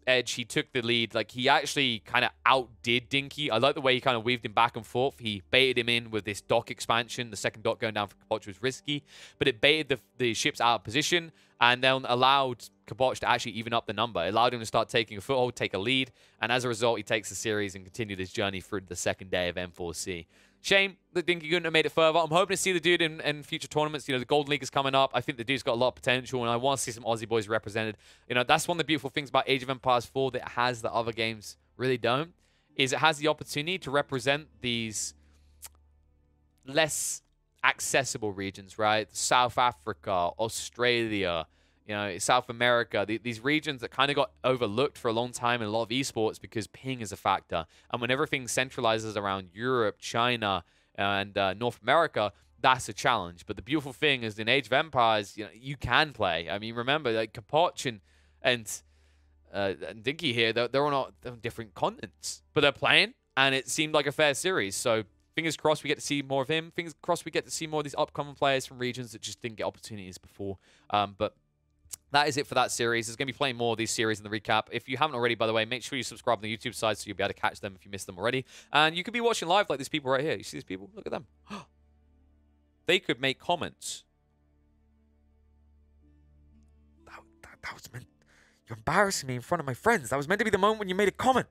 edge. He took the lead. Like, he actually kind of outdid Dinkey. I like the way he kind of weaved him back and forth. He baited him in with this dock expansion. The second dock going down for Capoch was risky, but it baited the ships out of position and then allowed Capoch to actually even up the number. It allowed him to start taking a foothold, take a lead, and as a result, he takes the series and continued his journey through the second day of N4C. Shame that Dinkey couldn't have made it further. I'm hoping to see the dude in future tournaments. You know, the Golden League is coming up. I think the dude's got a lot of potential, and I want to see some Aussie boys represented. You know, that's one of the beautiful things about Age of Empires 4 that it has that other games really don't, is it has the opportunity to represent these less accessible regions, right? South Africa, Australia, South America, these regions that kind of got overlooked for a long time in a lot of esports because ping is a factor. And when everything centralizes around Europe, China, and North America, that's a challenge. But the beautiful thing is in Age of Empires, you can play. I mean, remember, like Capoch and Dinkey here, they're on different continents, but they're playing, and it seemed like a fair series. So fingers crossed we get to see more of him. Fingers crossed we get to see more of these upcoming players from regions that just didn't get opportunities before. But that is it for that series. There's going to be playing more of these series in the recap. If you haven't already, by the way, make sure you subscribe on the YouTube side so you'll be able to catch them if you missed them already. And you could be watching live like these people right here. You see these people? Look at them. They could make comments. That was meant... You're embarrassing me in front of my friends. That was meant to be the moment when you made a comment.